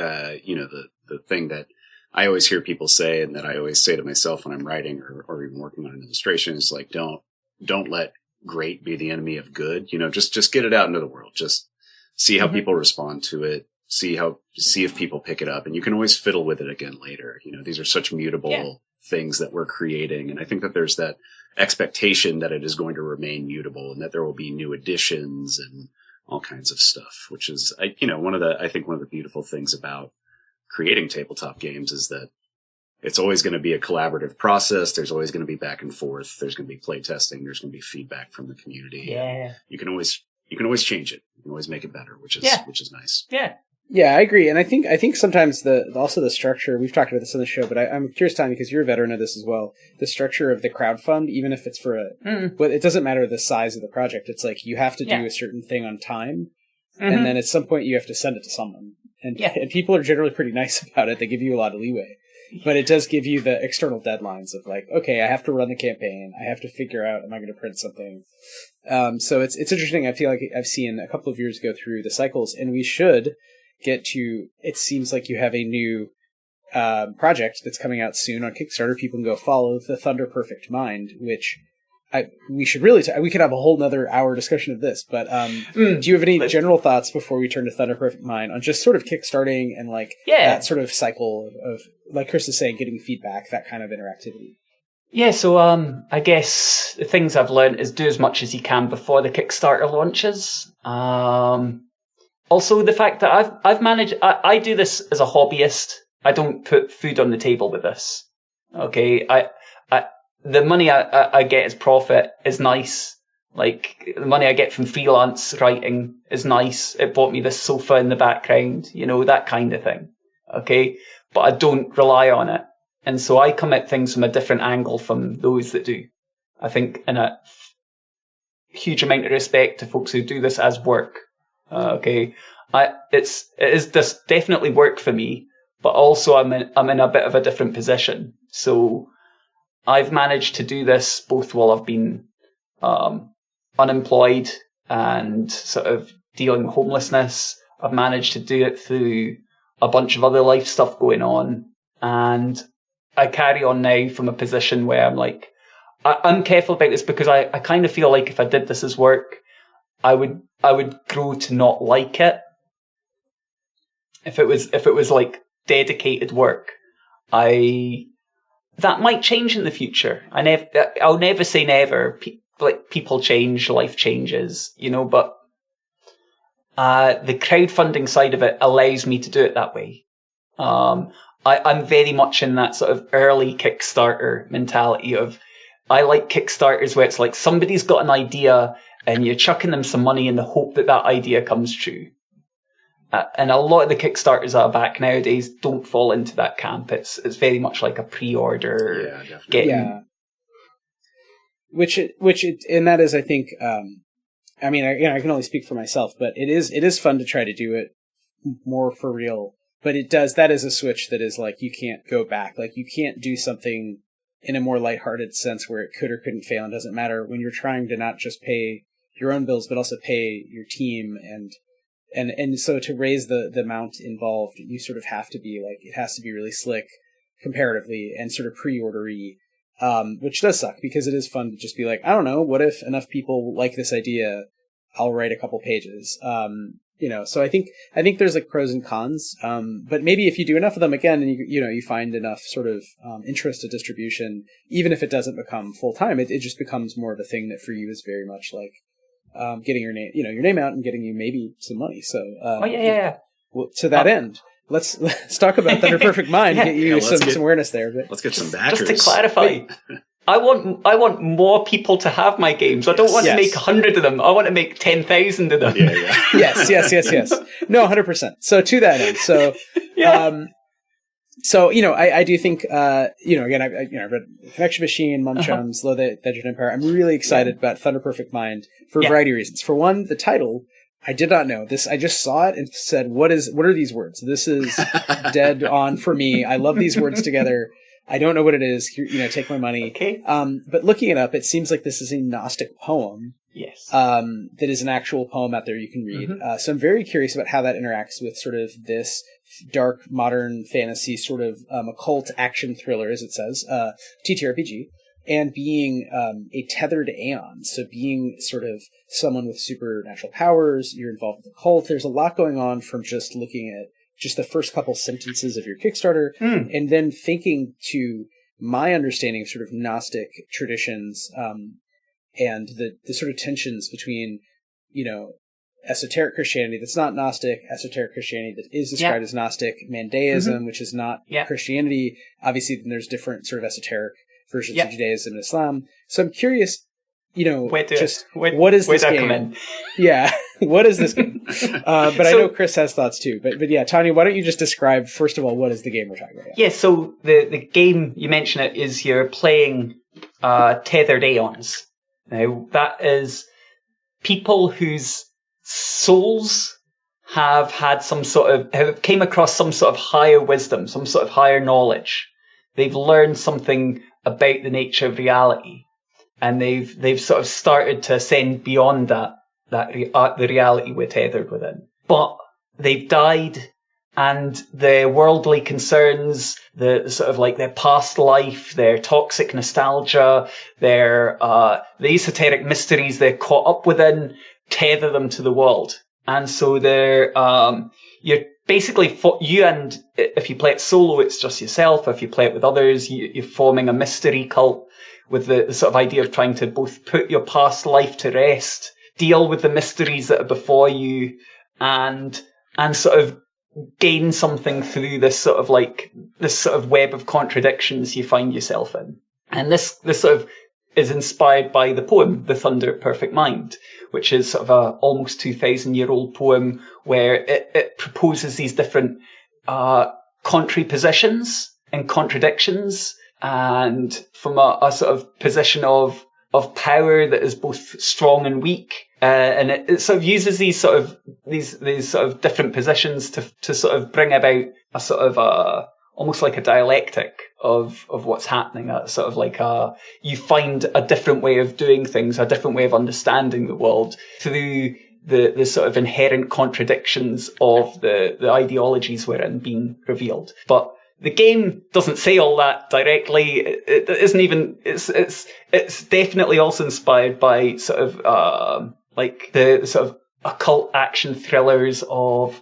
the thing that I always hear people say, and that I always say to myself when I'm writing or even working on an illustration, is like, don't let great be the enemy of good. Just get it out into the world. Just see how people respond to it. See if people pick it up, and you can always fiddle with it again later. These are such mutable things that we're creating. And I think that there's that expectation that it is going to remain mutable and that there will be new additions and all kinds of stuff, which is, one of the beautiful things about creating tabletop games is that it's always going to be a collaborative process. There's always going to be back and forth. There's going to be play testing. There's going to be feedback from the community. Yeah. You can always change it. You can always make it better, which is nice. Yeah. Yeah, I agree. And I think sometimes also the structure, we've talked about this on the show, but I'm curious, Tanya, because you're a veteran of this as well, the structure of the crowdfund, even if it's for but it doesn't matter the size of the project. It's like you have to do a certain thing on time, and then at some point you have to send it to someone. And people are generally pretty nice about it. They give you a lot of leeway. But it does give you the external deadlines of like, okay, I have to run the campaign. I have to figure out, am I going to print something? So it's interesting. I feel like I've seen a couple of years go through the cycles, and we should get to, it seems like you have a new project that's coming out soon on Kickstarter. People can go follow the Thunder Perfect Mind, which we should really, we could have a whole nother hour discussion of this, but do you have any general thoughts before we turn to Thunder Perfect Mind on just sort of kickstarting and that sort of cycle of, like Chris is saying, getting feedback, that kind of interactivity? Yeah, so I guess the things I've learned is do as much as you can before the Kickstarter launches. Also, the fact that I've managed, I do this as a hobbyist. I don't put food on the table with this. Okay, the money I get as profit is nice. Like, the money I get from freelance writing is nice. It bought me this sofa in the background, that kind of thing. Okay, but I don't rely on it. And so I come at things from a different angle from those that do. I think in a huge amount of respect to folks who do this as work. Okay, it is this definitely work for me, but also I'm in a bit of a different position. So I've managed to do this both while I've been unemployed and sort of dealing with homelessness. I've managed to do it through a bunch of other life stuff going on, and I carry on now from a position where I'm like, I'm careful about this because I kind of feel like if I did this as work, I would grow to not like it. If it was like dedicated work, that might change in the future. I'll never say never. People change, life changes, but the crowdfunding side of it allows me to do it that way. I'm very much in that sort of early Kickstarter mentality of, I like Kickstarters where it's like somebody's got an idea and you're chucking them some money in the hope that idea comes true. And a lot of the Kickstarters that are back nowadays don't fall into that camp. It's very much like a pre-order. Yeah, definitely. And that is, I think, I mean, I can only speak for myself, but it is fun to try to do it more for real. But that is a switch that is like, you can't go back. Like, you can't do something in a more lighthearted sense where it could or couldn't fail, and doesn't matter when you're trying to not just pay your own bills, but also pay your team. And so to raise the amount involved, you sort of have to be like, it has to be really slick comparatively and sort of pre-ordery, which does suck because it is fun to just be like, I don't know, what if enough people like this idea, I'll write a couple pages. So I think there's like pros and cons. But maybe if you do enough of them again, and you find enough sort of interest at distribution, even if it doesn't become full time, it just becomes more of a thing that for you is very much like getting your name out and getting you maybe some money. So well, to that end, let's talk about Thunder Perfect Mind. Get you some awareness there. But let's get some backers. Just to clarify. I want more people to have my games. I don't want to make 100 of them. I want to make 10,000 of them. Yeah. Yes. No, 100%. So to that end, I do think, again, I've read Connection Machine, Munchums, Low the Legend Empire. I'm really excited about Thunder Perfect Mind for a variety of reasons. For one, the title, I did not know this. I just saw it and said, what are these words? This is dead on for me. I love these words together. I don't know what it is. Take my money. Okay. But looking it up, it seems like this is a Gnostic poem. Yes. That is an actual poem out there you can read. Mm-hmm. So I'm very curious about how that interacts with sort of this dark modern fantasy sort of occult action thriller, as it says, TTRPG, and being a tethered aeon. So being sort of someone with supernatural powers, you're involved with the cult. There's a lot going on from just looking at just the first couple sentences of your Kickstarter, and then thinking to my understanding of sort of Gnostic traditions, and the sort of tensions between, esoteric Christianity that's not Gnostic, esoteric Christianity that is described as Gnostic, Mandaism, which is not Christianity. Obviously, then there's different sort of esoteric versions of Judaism and Islam. So I'm curious, what is this game? Yeah, what is this game? But I know Chris has thoughts too. But yeah, Tanya, why don't you just describe, first of all, what is the game we're talking about? Yeah, so the game, you mentioned it, is you're playing tethered aeons. Now, that is people whose souls have came across some sort of higher wisdom, some sort of higher knowledge. They've learned something about the nature of reality. And they've sort of started to ascend beyond the reality we're tethered within. But they've died, and their worldly concerns, the sort of like their past life, their toxic nostalgia, the esoteric mysteries they're caught up within, tether them to the world. And so you're basically, and if you play it solo, it's just yourself. If you play it with others, you're forming a mystery cult, with the sort of idea of trying to both put your past life to rest, deal with the mysteries that are before you, and sort of gain something through this sort of web of contradictions you find yourself in. And this sort of is inspired by the poem, The Thunder Perfect Mind, which is sort of a almost 2,000-year-old poem where it proposes these different contrapositions and contradictions, and from a sort of position of power that is both strong and weak, and it sort of uses these sort of different positions to sort of bring about a sort of almost like a dialectic of what's happening. Sort of like you find a different way of doing things, a different way of understanding the world through the sort of inherent contradictions of the ideologies we're in being revealed. But the game doesn't say all that directly. It isn't even. It's definitely also inspired by sort of like the sort of occult action thrillers of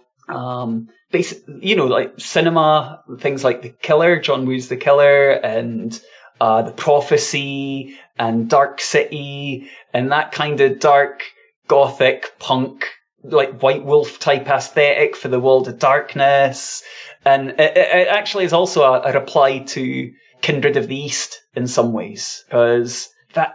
like cinema, things like The Killer, John Woo's The Killer, and The Prophecy, and Dark City, and that kind of dark gothic punk, like White Wolf type aesthetic for the world of darkness. And it actually is also a reply to Kindred of the East in some ways, because that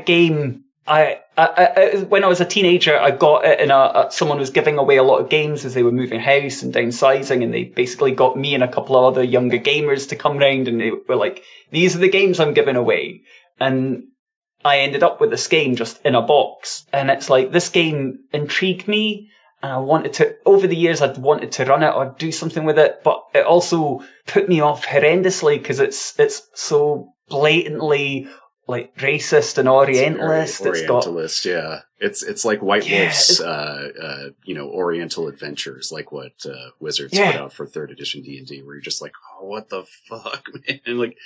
game when I was a teenager, I got it in someone was giving away a lot of games as they were moving house and downsizing, and they basically got me and a couple of other younger gamers to come round, and they were like, these are the games I'm giving away. And I ended up with this game just in a box, and it's like, this game intrigued me, and I wanted to, over the years, I'd wanted to run it or do something with it, but it also put me off horrendously because it's so blatantly like racist and Orientalist. Orientalist, yeah. It's like White Wolf's, Oriental Adventures, like what Wizards put out for 3rd edition D&D, where you're just like, oh, what the fuck, man? And like,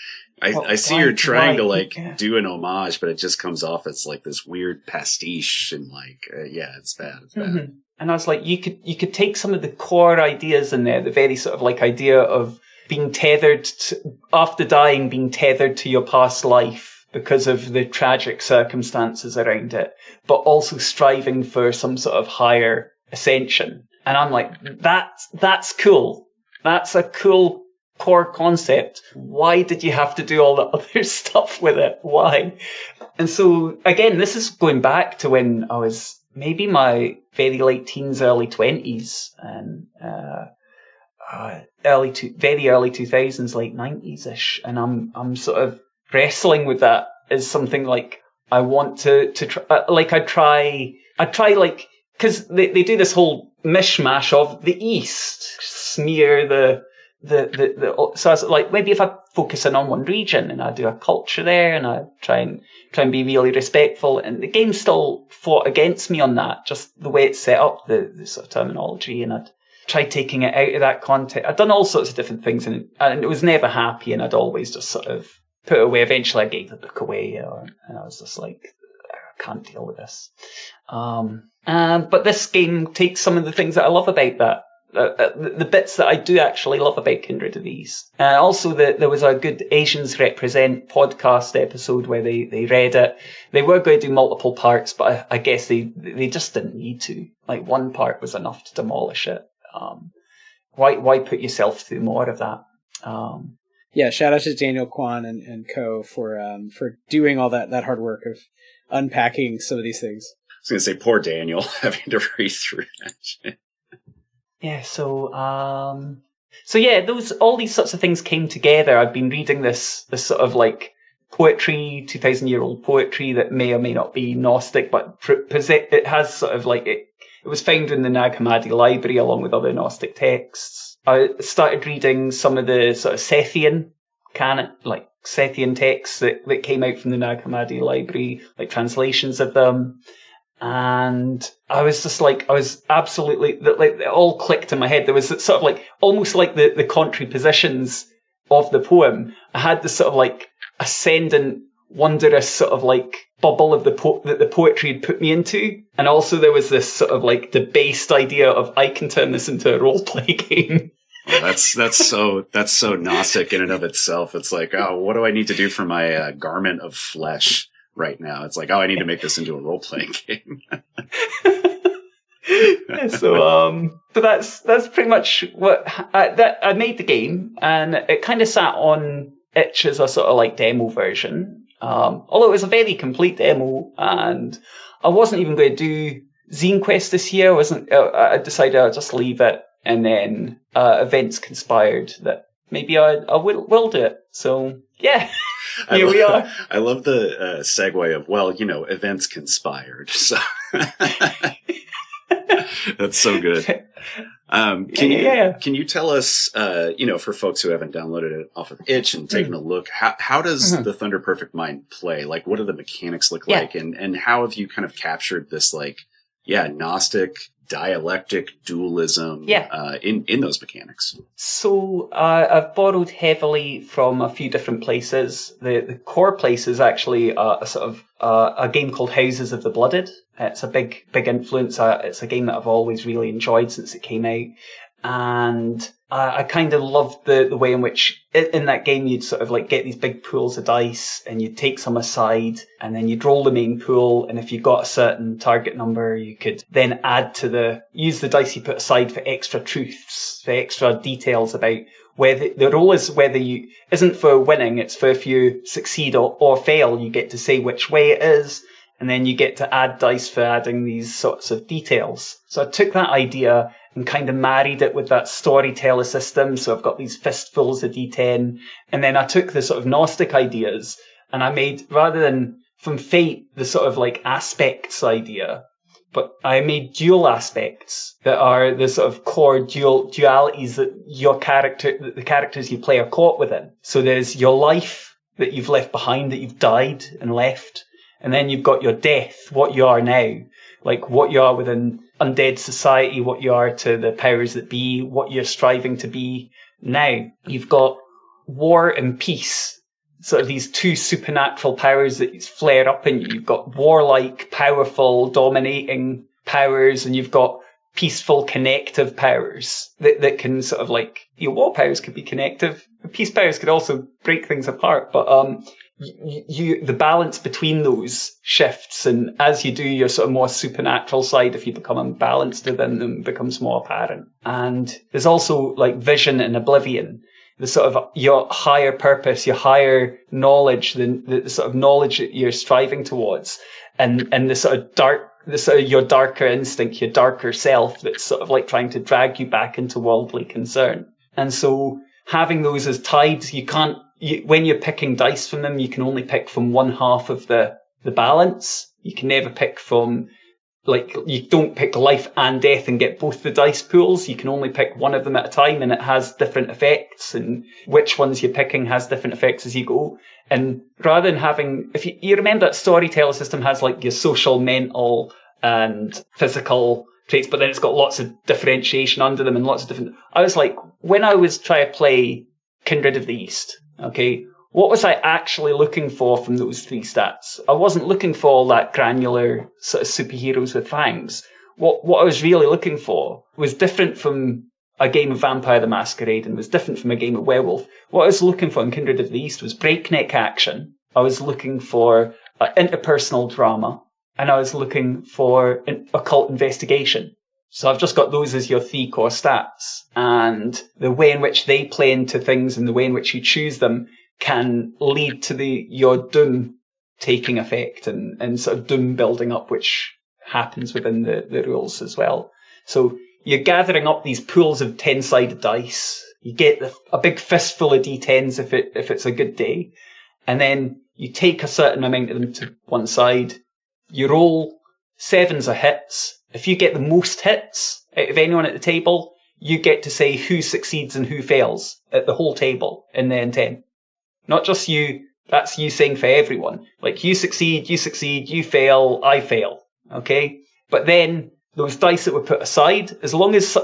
I see you're trying to do an homage, but it just comes off as like this weird pastiche, and like, it's bad. It's bad. Mm-hmm. And I was like, you could take some of the core ideas in there, the very sort of like idea of being tethered after dying, being tethered to your past life because of the tragic circumstances around it, but also striving for some sort of higher ascension. And I'm like, that's cool. That's a cool core concept. Why did you have to do all the other stuff with it? Why? And so, again, this is going back to when I was maybe my very late teens, early 20s, and very early 2000s, late 90s-ish. And I'm sort of wrestling with that as something like I want to try, like I try like, because they do this whole mishmash of the East, smear the so I was like, maybe if I focus in on one region and I do a culture there and I try and be really respectful, and the game still fought against me on that, just the way it's set up, the sort of terminology, and I'd tried taking it out of that context. I'd done all sorts of different things, and it was never happy, and I'd always just sort of put it away. Eventually I gave the book away, and I was just like, I can't deal with this. But this game takes some of the things that I love about that. The bits that I do actually love about Kindred of the East. Also, there was a good Asians Represent podcast episode where they read it. They were going to do multiple parts, but I guess they just didn't need to. Like, one part was enough to demolish it. Why put yourself through more of that? Shout out to Daniel Kwan and co for doing all that hard work of unpacking some of these things. I was going to say, poor Daniel having to read through that shit. Yeah, so yeah, all these sorts of things came together. I've been reading this sort of like poetry, 2,000-year-old poetry that may or may not be Gnostic, but it has sort of like it was found in the Nag Hammadi Library along with other Gnostic texts. I started reading some of the sort of Sethian canon, like Sethian texts that came out from the Nag Hammadi Library, like translations of them. And I was just like, I was absolutely, like, it all clicked in my head. There was sort of like, almost like the contrary positions of the poem. I had this sort of like ascendant, wondrous sort of like bubble of that the poetry had put me into. And also there was this sort of like debased idea of, I can turn this into a roleplay game. Yeah, that's so Gnostic in and of itself. It's like, oh, what do I need to do for my garment of flesh right now? It's like, oh, I need to make this into a role-playing game. So that's pretty much what I made the game, and it kind of sat on itch as a sort of like demo version. Although it was a very complete demo, and I wasn't even going to do Zine Quest this year. I decided I'd just leave it, and then events conspired that maybe I will do it. So yeah. Here we are. I love the segue of, events conspired. So that's so good. Can you tell us, for folks who haven't downloaded it off of itch and taken a look, how does the Thunder Perfect Mind play? Like, what do the mechanics look like? And how have you kind of captured this, like, Gnostic, dialectic dualism in those mechanics? So I've borrowed heavily from a few different places. The core place is actually a sort of a game called Houses of the Blooded. It's a big influence. It's a game that I've always really enjoyed since it came out. And I kind of loved the way in which in that game you'd sort of like get these big pools of dice and you'd take some aside and then you'd roll the main pool, and if you got a certain target number you could then use the dice you put aside for extra truths, for extra details about whether the roll is isn't for winning, it's for if you succeed or fail you get to say which way it is. And then you get to add dice for adding these sorts of details. So I took that idea and kind of married it with that storyteller system. So I've got these fistfuls of D10. And then I took the sort of Gnostic ideas and I made, rather than from Fate, the sort of like aspects idea, but I made dual aspects that are the sort of core dualities that the characters you play are caught within. So there's your life that you've left behind, that you've died and left. And then you've got your death, what you are now, like what you are within undead society, what you are to the powers that be, what you're striving to be now. You've got war and peace, sort of these two supernatural powers that flare up in you. You've got warlike, powerful, dominating powers, and you've got peaceful, connective powers that can sort of like, war powers could be connective. Peace powers could also break things apart, but the balance between those shifts, and as you do your sort of more supernatural side, if you become unbalanced within them, becomes more apparent. And there's also like vision and oblivion, the sort of your higher purpose, your higher knowledge, the sort of knowledge that you're striving towards, and the sort of your darker instinct, your darker self that's sort of like trying to drag you back into worldly concern. And so having those as tides, when you're picking dice from them, you can only pick from one half of the balance. You can never pick from, like, you don't pick life and death and get both the dice pools. You can only pick one of them at a time, and it has different effects, and which ones you're picking has different effects as you go. And rather than having, if you remember that storyteller system has like your social, mental and physical traits, but then it's got lots of differentiation under them and lots of different, I was like, when I was trying to play Kindred of the East, okay, what was I actually looking for from those three stats? I wasn't looking for all that granular sort of superheroes with fangs. What I was really looking for was different from a game of Vampire the Masquerade and was different from a game of Werewolf. What I was looking for in Kindred of the East was breakneck action. I was looking for interpersonal drama, and I was looking for an occult investigation. So I've just got those as your three core stats, and the way in which they play into things and the way in which you choose them can lead to your doom taking effect and sort of doom building up, which happens within the rules as well. So you're gathering up these pools of 10-sided dice. You get a big fistful of D10s if it's a good day, and then you take a certain amount of them to one side. You roll 7s of hits. If you get the most hits out of anyone at the table, you get to say who succeeds and who fails at the whole table in the intent. Not just you, that's you saying for everyone. Like, you succeed, you fail, I fail. Okay? But then those dice that were put aside, as long as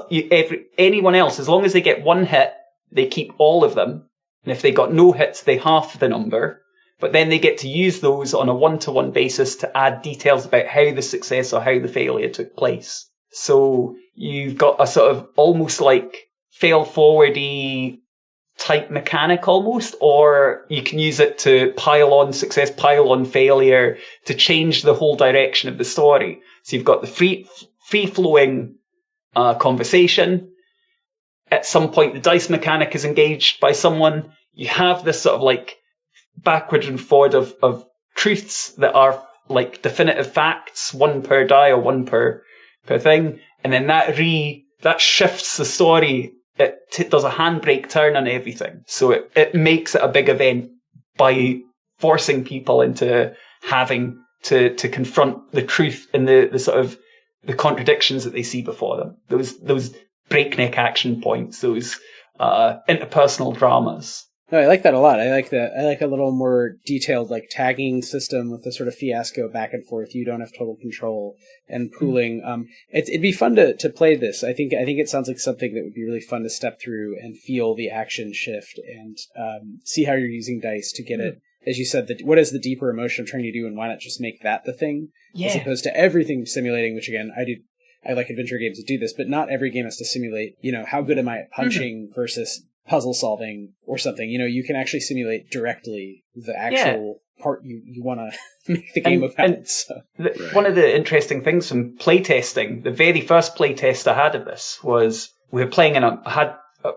anyone else, as long as they get one hit, they keep all of them. And if they got no hits, they half the number. But then they get to use those on a one-to-one basis to add details about how the success or how the failure took place. So you've got a sort of almost like fail-forward-y type mechanic almost, or you can use it to pile on success, pile on failure, to change the whole direction of the story. So you've got the free-flowing conversation. At some point, the dice mechanic is engaged by someone. You have this sort of like backward and forward of truths that are like definitive facts, one per die or one per thing, and then that shifts the story. It does a handbrake turn on everything, so it makes it a big event by forcing people into having to confront the truth and the sort of the contradictions that they see before them. Those breakneck action points, those interpersonal dramas. No, I like that a lot. I like a little more detailed, like, tagging system with the sort of fiasco back and forth. You don't have total control, and pooling. It'd be fun to play this. I think it sounds like something that would be really fun to step through and feel the action shift and see how you're using dice to get it. As you said, what is the deeper emotion I'm trying to do, and why not just make that the thing, as opposed to everything simulating? Which again, I like adventure games that do this, but not every game has to simulate. How good am I at punching versus puzzle solving or something. You can actually simulate directly the actual part you want to make the game about. One of the interesting things from playtesting, the very first playtest I had of this was we were playing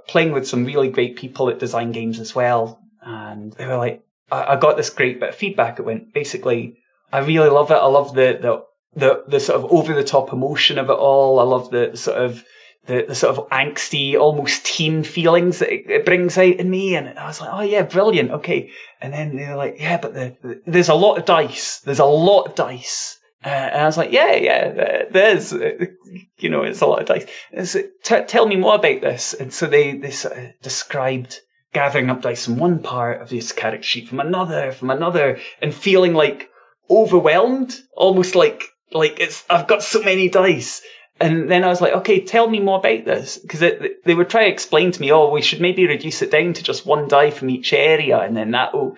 playing with some really great people that design games as well, and they were like, I got this great bit of feedback. It went, basically, I really love it. I love the sort of over the top emotion of it all. I love the sort of angsty, almost teen feelings that it brings out in me. And I was like, oh yeah, brilliant. Okay. And then they were like, yeah, but there's a lot of dice. There's a lot of dice. And I was like, yeah, there's, it's a lot of dice. And so, tell me more about this. And so they sort of described gathering up dice from one part of this character sheet, from another, and feeling like overwhelmed, almost like I've got so many dice. And then I was like, okay, tell me more about this. Because they were trying to explain to me, we should maybe reduce it down to just one die from each area, and then that'll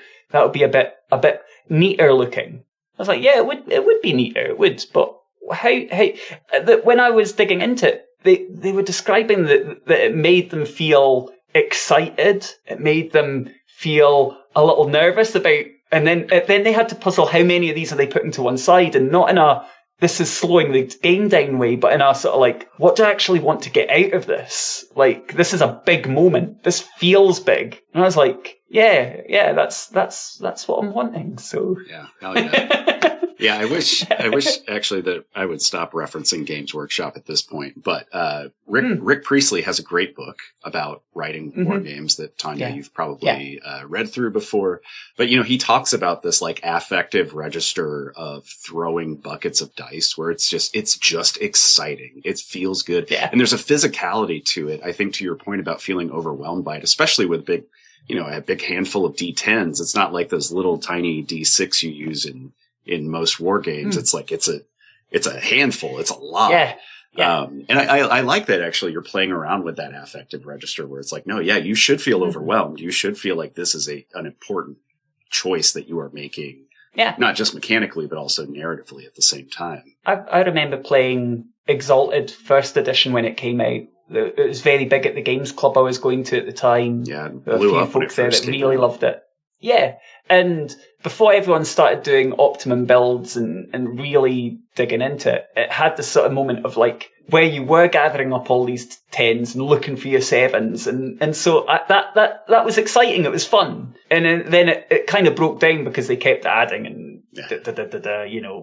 be a bit neater looking. I was like, yeah, it would be neater, it would. But when I was digging into it, they were describing that it made them feel excited. It made them feel a little nervous about, and then they had to puzzle how many of these are they putting to one side, and not in a this is slowing the game down way, but in a sort of like, what do I actually want to get out of this? Like, this is a big moment. This feels big. And I was like, yeah, that's what I'm wanting. So yeah, hell yeah. Yeah, I wish actually that I would stop referencing Games Workshop at this point. But Rick Priestley has a great book about writing war games that, Tanya, you've probably read through before. But, he talks about this like affective register of throwing buckets of dice where it's just exciting. It feels good. Yeah. And there's a physicality to it. I think to your point about feeling overwhelmed by it, especially with a big handful of D10s. It's not like those little tiny D6 you use in most war games. It's like, it's a handful. It's a lot. Yeah. Yeah. And I like that actually you're playing around with that affective register where it's like, no, yeah, you should feel overwhelmed. You should feel like this is an important choice that you are making. Yeah. Not just mechanically, but also narratively at the same time. I remember playing Exalted first edition when it came out. It was very big at the games club I was going to at the time. Yeah. There were a few folks there that really loved it. Yeah. And before everyone started doing optimum builds and really digging into it, it had this sort of moment of like where you were gathering up all these 10s and looking for your 7s. And so that was exciting. It was fun. And then it kind of broke down because they kept adding and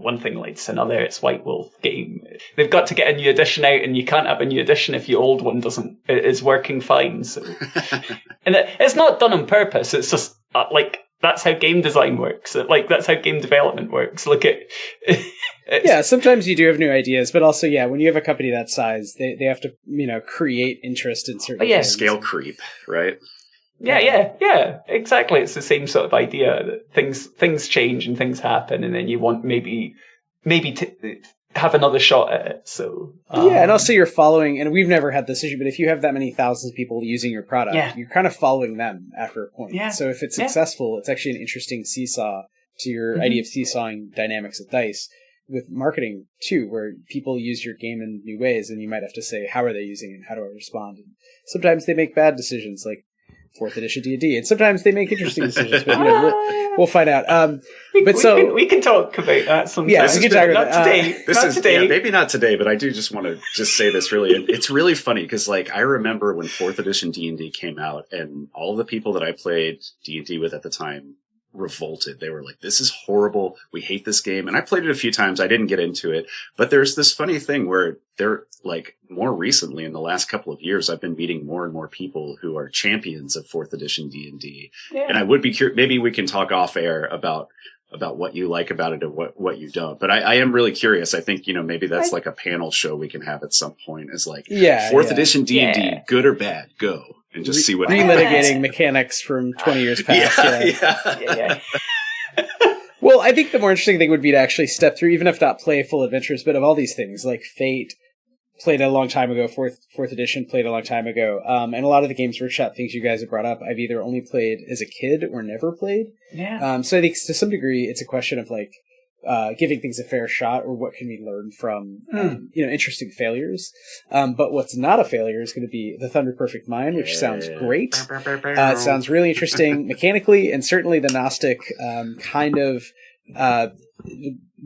one thing leads to another. It's White Wolf game. They've got to get a new edition out, and you can't have a new edition if your old one is working fine. So, and it's not done on purpose. It's just that's how game design works. Like, that's how game development works. Look at yeah, sometimes you do have new ideas, but also, when you have a company that size, they have to, create interest in certain things. Scale creep, right? Yeah, exactly. It's the same sort of idea that things change and things happen, and then you want maybe have another shot at it. So and also you're following, and we've never had this issue, but if you have that many thousands of people using your product, you're kind of following them after a point. Yeah. So if it's successful, it's actually an interesting seesaw to your idea of seesawing dynamics of dice with marketing too, where people use your game in new ways, and you might have to say, how are they using it? How do I respond? And sometimes they make bad decisions, like 4th edition D&D, and sometimes they make interesting decisions, but we'll find out. We can talk about that sometime. Yeah, we can talk about that. Not today. Yeah, maybe not today, but I do just want to say this really. It's really funny because I remember when 4th edition D&D came out, and all the people that I played D&D with at the time revolted. They were like, this is horrible. We hate this game. And I played it a few times. I didn't get into it, but there's this funny thing where they're like more recently in the last couple of years, I've been meeting more and more people who are champions of 4th edition D&D. Yeah. And I would be curious, maybe we can talk off air about what you like about it and what you don't. But I am really curious. I think, maybe that's like a panel show we can have at some point is like 4th edition D&D, good or bad, go. And just see what relitigating mechanics from 20 years past. Yeah. Well, I think the more interesting thing would be to actually step through, even if not play full adventures, but of all these things, like Fate, played a long time ago, fourth edition, played a long time ago, and a lot of the Games Workshop things you guys have brought up, I've either only played as a kid or never played. Yeah. So I think to some degree, it's a question of like, giving things a fair shot, or what can we learn from, interesting failures. But what's not a failure is going to be the Thunder Perfect Mind, which sounds great. It sounds really interesting mechanically, and certainly the Gnostic, kind of,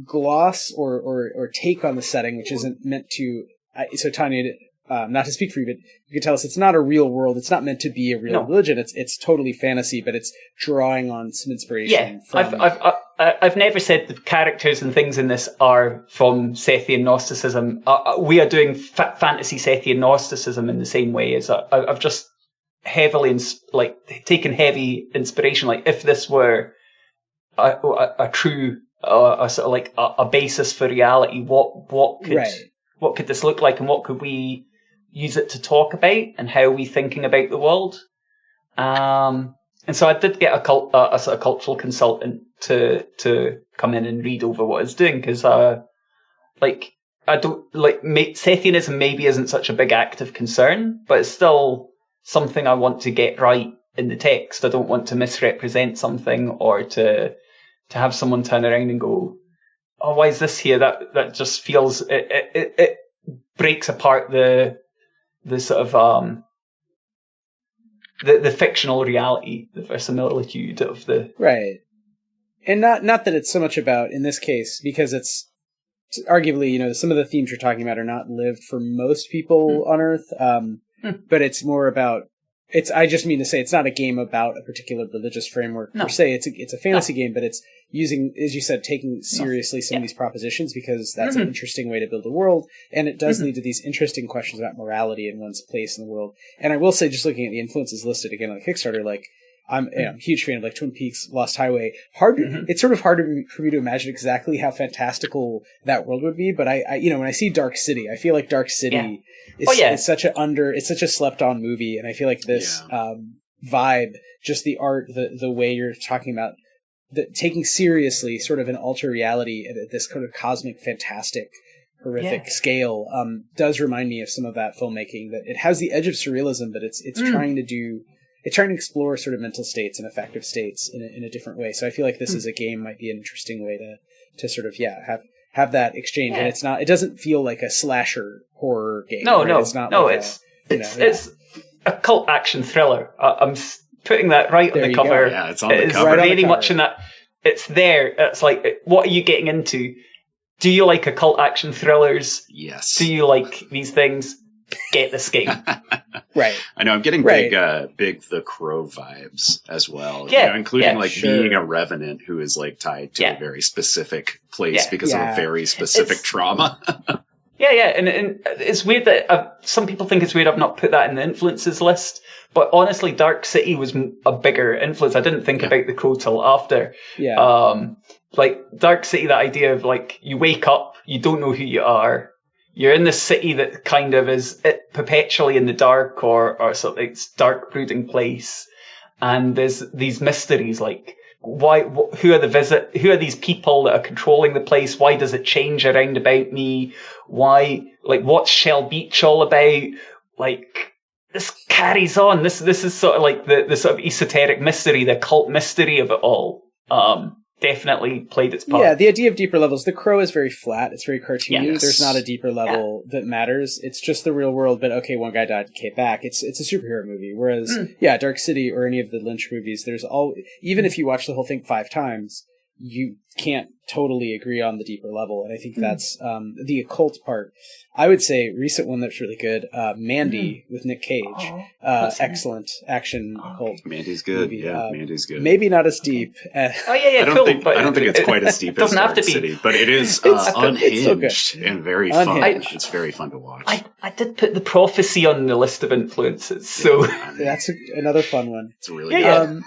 gloss or take on the setting, which isn't meant to, so Tanya, not to speak for you, but you can tell us it's not a real world. It's not meant to be a real religion. It's totally fantasy, but it's drawing on some inspiration. Yeah, I've never said the characters and things in this are from Sethian Gnosticism. We are doing fantasy Sethian Gnosticism in the same way as I've just heavily taken heavy inspiration. Like if this were a true sort of like a basis for reality, what could this look like, and what could we use it to talk about, and how are we thinking about the world? And so I did get a sort of cultural consultant to come in and read over what it's doing, because Sethianism maybe isn't such a big active concern, but it's still something I want to get right in the text. I don't want to misrepresent something, or to have someone turn around and go, "Oh, why is this here?" That just feels it breaks apart the sort of the fictional reality, the verisimilitude of the right. And not that it's so much about, in this case, because it's arguably, some of the themes you're talking about are not lived for most people on Earth, but it's more about, I just mean to say it's not a game about a particular religious framework per se. It's a fantasy game, but it's using, as you said, taking seriously some of these propositions, because that's an interesting way to build a world, and it does lead to these interesting questions about morality and one's place in the world. And I will say, just looking at the influences listed again on the Kickstarter, like, I'm a huge fan of like Twin Peaks, Lost Highway. It's sort of hard for me to imagine exactly how fantastical that world would be. But I when I see Dark City, I feel like Dark City is such a slept on movie. And I feel like this vibe, just the art, the way you're talking about taking seriously sort of an alter reality at this kind of cosmic, fantastic, horrific scale, does remind me of some of that filmmaking. That it has the edge of surrealism, but it's trying to explore sort of mental states and affective states in a different way. So I feel like this as a game might be an interesting way to sort of have that exchange. And it doesn't feel like a slasher horror game. No, right? It's not. No, it's occult action thriller. I'm putting that right on the cover. Yeah, it's on the cover. It's very much in that. It's there. It's like, what are you getting into? Do you like occult action thrillers? Yes. Do you like these things? Get this game. Right. I know I'm getting big The Crow vibes as well. Yeah. Including being a revenant who is like tied to a very specific place because of a very specific trauma. And it's weird that some people think it's weird I've not put that in the influences list, but honestly, Dark City was a bigger influence. I didn't think about The Crow till after. Like Dark City, that idea of like, you wake up, you don't know who you are. You're in this city that kind of is perpetually in the dark, or sort of it's dark brooding place, and there's these mysteries like who are these people that are controlling the place? Why does it change around about me? Why, like, what's Shell Beach all about? Like, this carries on. This is sort of like the sort of esoteric mystery, the occult mystery of it all. Definitely played its part. Yeah, the idea of deeper levels. The Crow is very flat. It's very cartoony. Yes. There's not a deeper level that matters. It's just the real world, but okay, one guy died, came back. It's a superhero movie. Whereas, Dark City or any of the Lynch movies, even if you watch the whole thing 5 times, you can't totally agree on the deeper level. And I think that's the occult part. I would say recent one that's really good, Mandy with Nick Cage. Excellent action occult. Mandy's good. Movie. Mandy's good. Maybe not as deep. I don't think it's quite as deep as Dark City, but it is unhinged and very fun. It's very fun to watch. I did put The Prophecy on the list of influences, so that's another fun one. It's really good.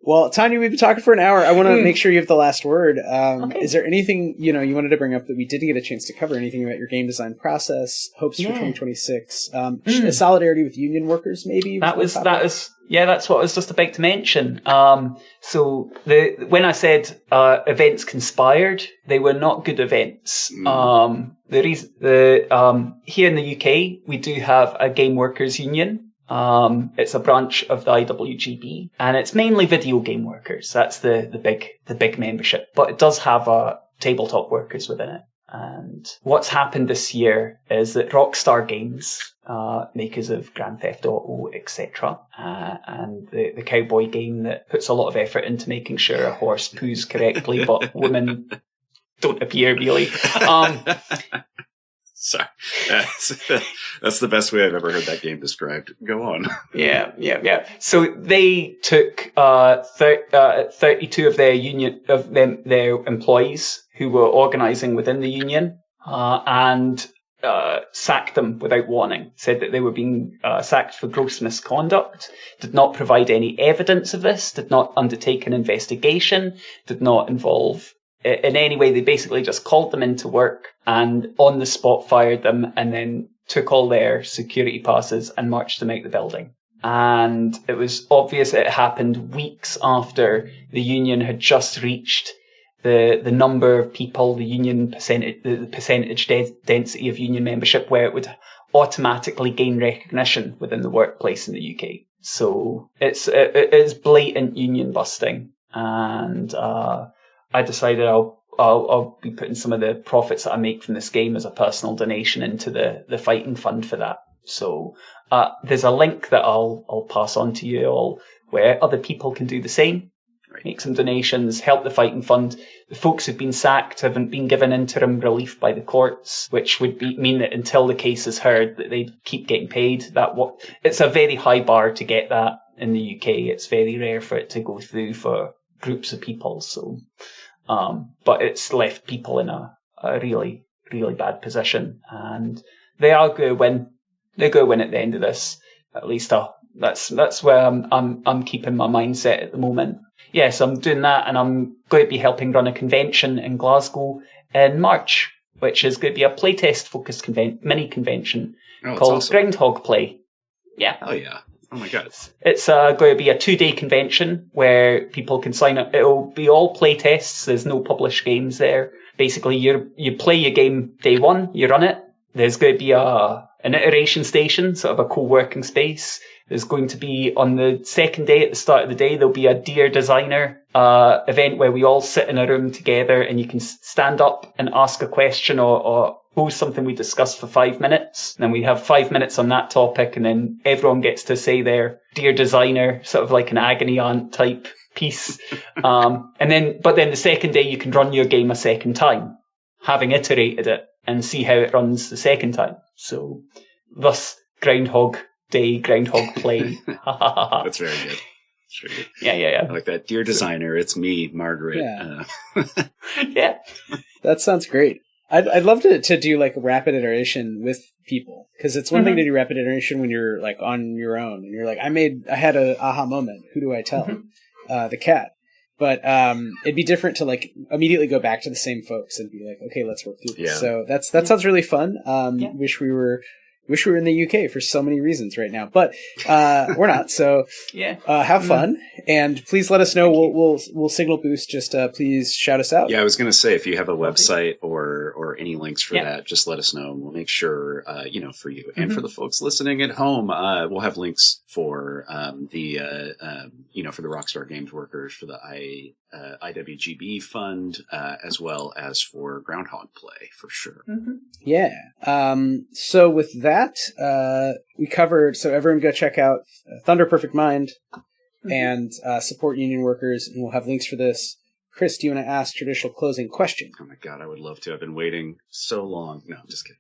Well, Tanya, we've been talking for an hour. I want to make sure you have the last word. Is there anything you wanted to bring up that we didn't get a chance to cover? Anything about your game design process, hopes for 2026, solidarity with union workers? Maybe that's what I was just about to mention. So when I said events conspired, they were not good events. Here in the UK, we do have a game workers union. It's a branch of the IWGB, and it's mainly video game workers. That's the big membership, but it does have tabletop workers within it. And what's happened this year is that Rockstar Games, makers of Grand Theft Auto, etc., and the cowboy game that puts a lot of effort into making sure a horse poos correctly, but women don't appear really. Sorry. That's the best way I've ever heard that game described. Go on. Yeah. So they took 32 of their employees who were organising within the union and sacked them without warning. Said that they were being sacked for gross misconduct, did not provide any evidence of this, did not undertake an investigation, did not involve in any way. They basically just called them into work and on the spot fired them and then took all their security passes and marched them out the building. And it was obvious it happened weeks after the union had just reached the number of people, the union percentage, the percentage density of union membership where it would automatically gain recognition within the workplace in the UK. So it is blatant union busting. And I decided I'll be putting some of the profits that I make from this game as a personal donation into the fighting fund for that. So there's a link that I'll pass on to you all where other people can do the same. Make some donations, help the fighting fund. The folks who've been sacked haven't been given interim relief by the courts, which would mean that until the case is heard, that they keep getting paid. It's a very high bar to get that in the UK. It's very rare for it to go through for groups of people. So, but it's left people in a really, really bad position, and they are going to win. They're going to win at the end of this. At least that's where I'm keeping my mindset at the moment. Yes, I'm doing that, and I'm going to be helping run a convention in Glasgow in March, which is going to be a playtest-focused mini convention called awesome. Groundhog Play. Yeah. Oh, yeah. Oh, my God. It's going to be a 2-day convention where people can sign up. It'll be all playtests. There's no published games there. Basically, you play your game day one, you run it. There's going to be an iteration station, sort of a co-working space. There's going to be, on the second day, at the start of the day, there'll be a Dear Designer event where we all sit in a room together and you can stand up and ask a question or pose something we discussed for 5 minutes. And then we have 5 minutes on that topic, and then everyone gets to say their Dear Designer, sort of like an agony aunt type piece. But then the second day you can run your game a second time, having iterated it, and see how it runs the second time. So thus Groundhog Day, Groundhog Play. That's very good. That's very good. Yeah. I like that. Dear designer, it's me, Margaret. Yeah. Yeah. That sounds great. I'd love to do like a rapid iteration with people, because it's one thing to do rapid iteration when you're like on your own and you're like, I had a aha moment. Who do I tell? The cat. But it'd be different to like immediately go back to the same folks and be like, okay, let's work through this. Yeah. So that sounds really fun. Wish we were in the UK for so many reasons right now, but we're not. So have fun, and please let us know. We'll signal boost. Just please shout us out. Yeah, I was going to say, if you have a website or any links for that, just let us know, and we'll make sure for you and for the folks listening at home. We'll have links for for the Rockstar Games workers, for the IWGB fund, as well as for Groundhog Play for sure. Yeah. So with that, we covered. So everyone go check out Thunder Perfect Mind and support union workers, and we'll have links for this. Chris, do you want to ask traditional closing question? Oh my God, I would love to. I've been waiting so long. No, I'm just kidding.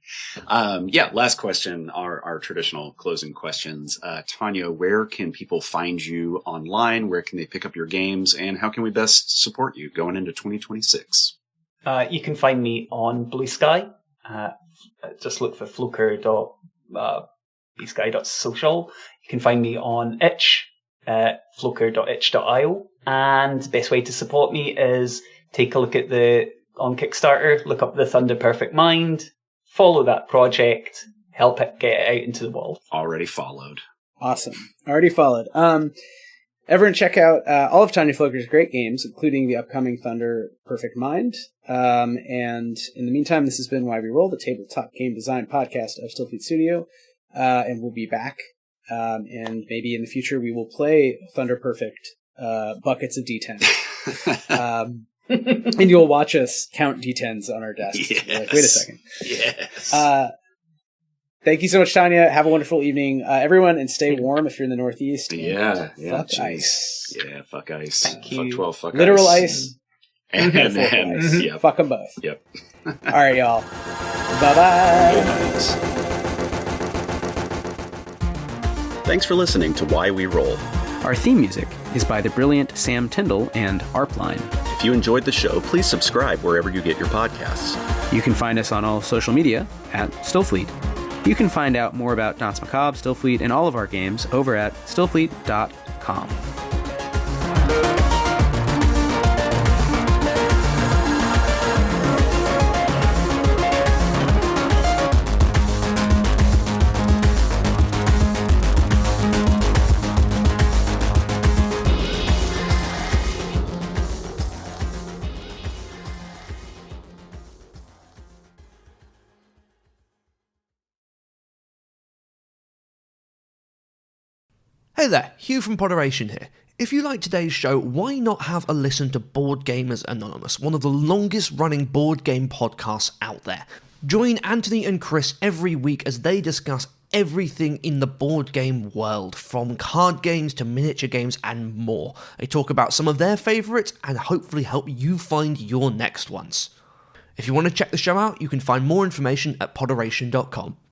Last question, our traditional closing questions. Tanya, where can people find you online? Where can they pick up your games? And how can we best support you going into 2026? You can find me on Blue Sky. Just look for floaker.bsky.social. You can find me on itch, floaker.itch.io. And the best way to support me is take a look at on Kickstarter, look up the Thunder Perfect Mind, follow that project, help it get it out into the world. Already followed. Awesome. Already followed. Everyone check out all of Tanya Floaker's great games, including the upcoming Thunder Perfect Mind. And in the meantime, this has been Why We Roll, the tabletop game design podcast of Stillfeet Studio. And we'll be back. And maybe in the future we will play Thunder Perfect buckets of D10s. And you'll watch us count D10s on our desks. Yes. You're like, wait a second. Yes. Thank you so much, Tanya. Have a wonderful evening, everyone, and stay warm if you're in the Northeast. Yeah. Fuck ice. Yeah, fuck ice. Thank you. Fuck 12, fuck Literal ice. ice. and full then price. yep. Fuck them both. Yep. All right, y'all. Bye-bye. Thanks for listening to Why We Roll. Our theme music is by the brilliant Sam Tyndall and Arpline. If you enjoyed the show, please subscribe wherever you get your podcasts. You can find us on all social media at Stillfleet. You can find out more about Danse Macabre, Stillfleet, and all of our games over at stillfleet.com. Hey there, Hugh from Podderation here. If you like today's show, why not have a listen to Board Gamers Anonymous, one of the longest running board game podcasts out there. Join Anthony and Chris every week as they discuss everything in the board game world, from card games to miniature games and more. They talk about some of their favourites and hopefully help you find your next ones. If you want to check the show out, you can find more information at podderation.com.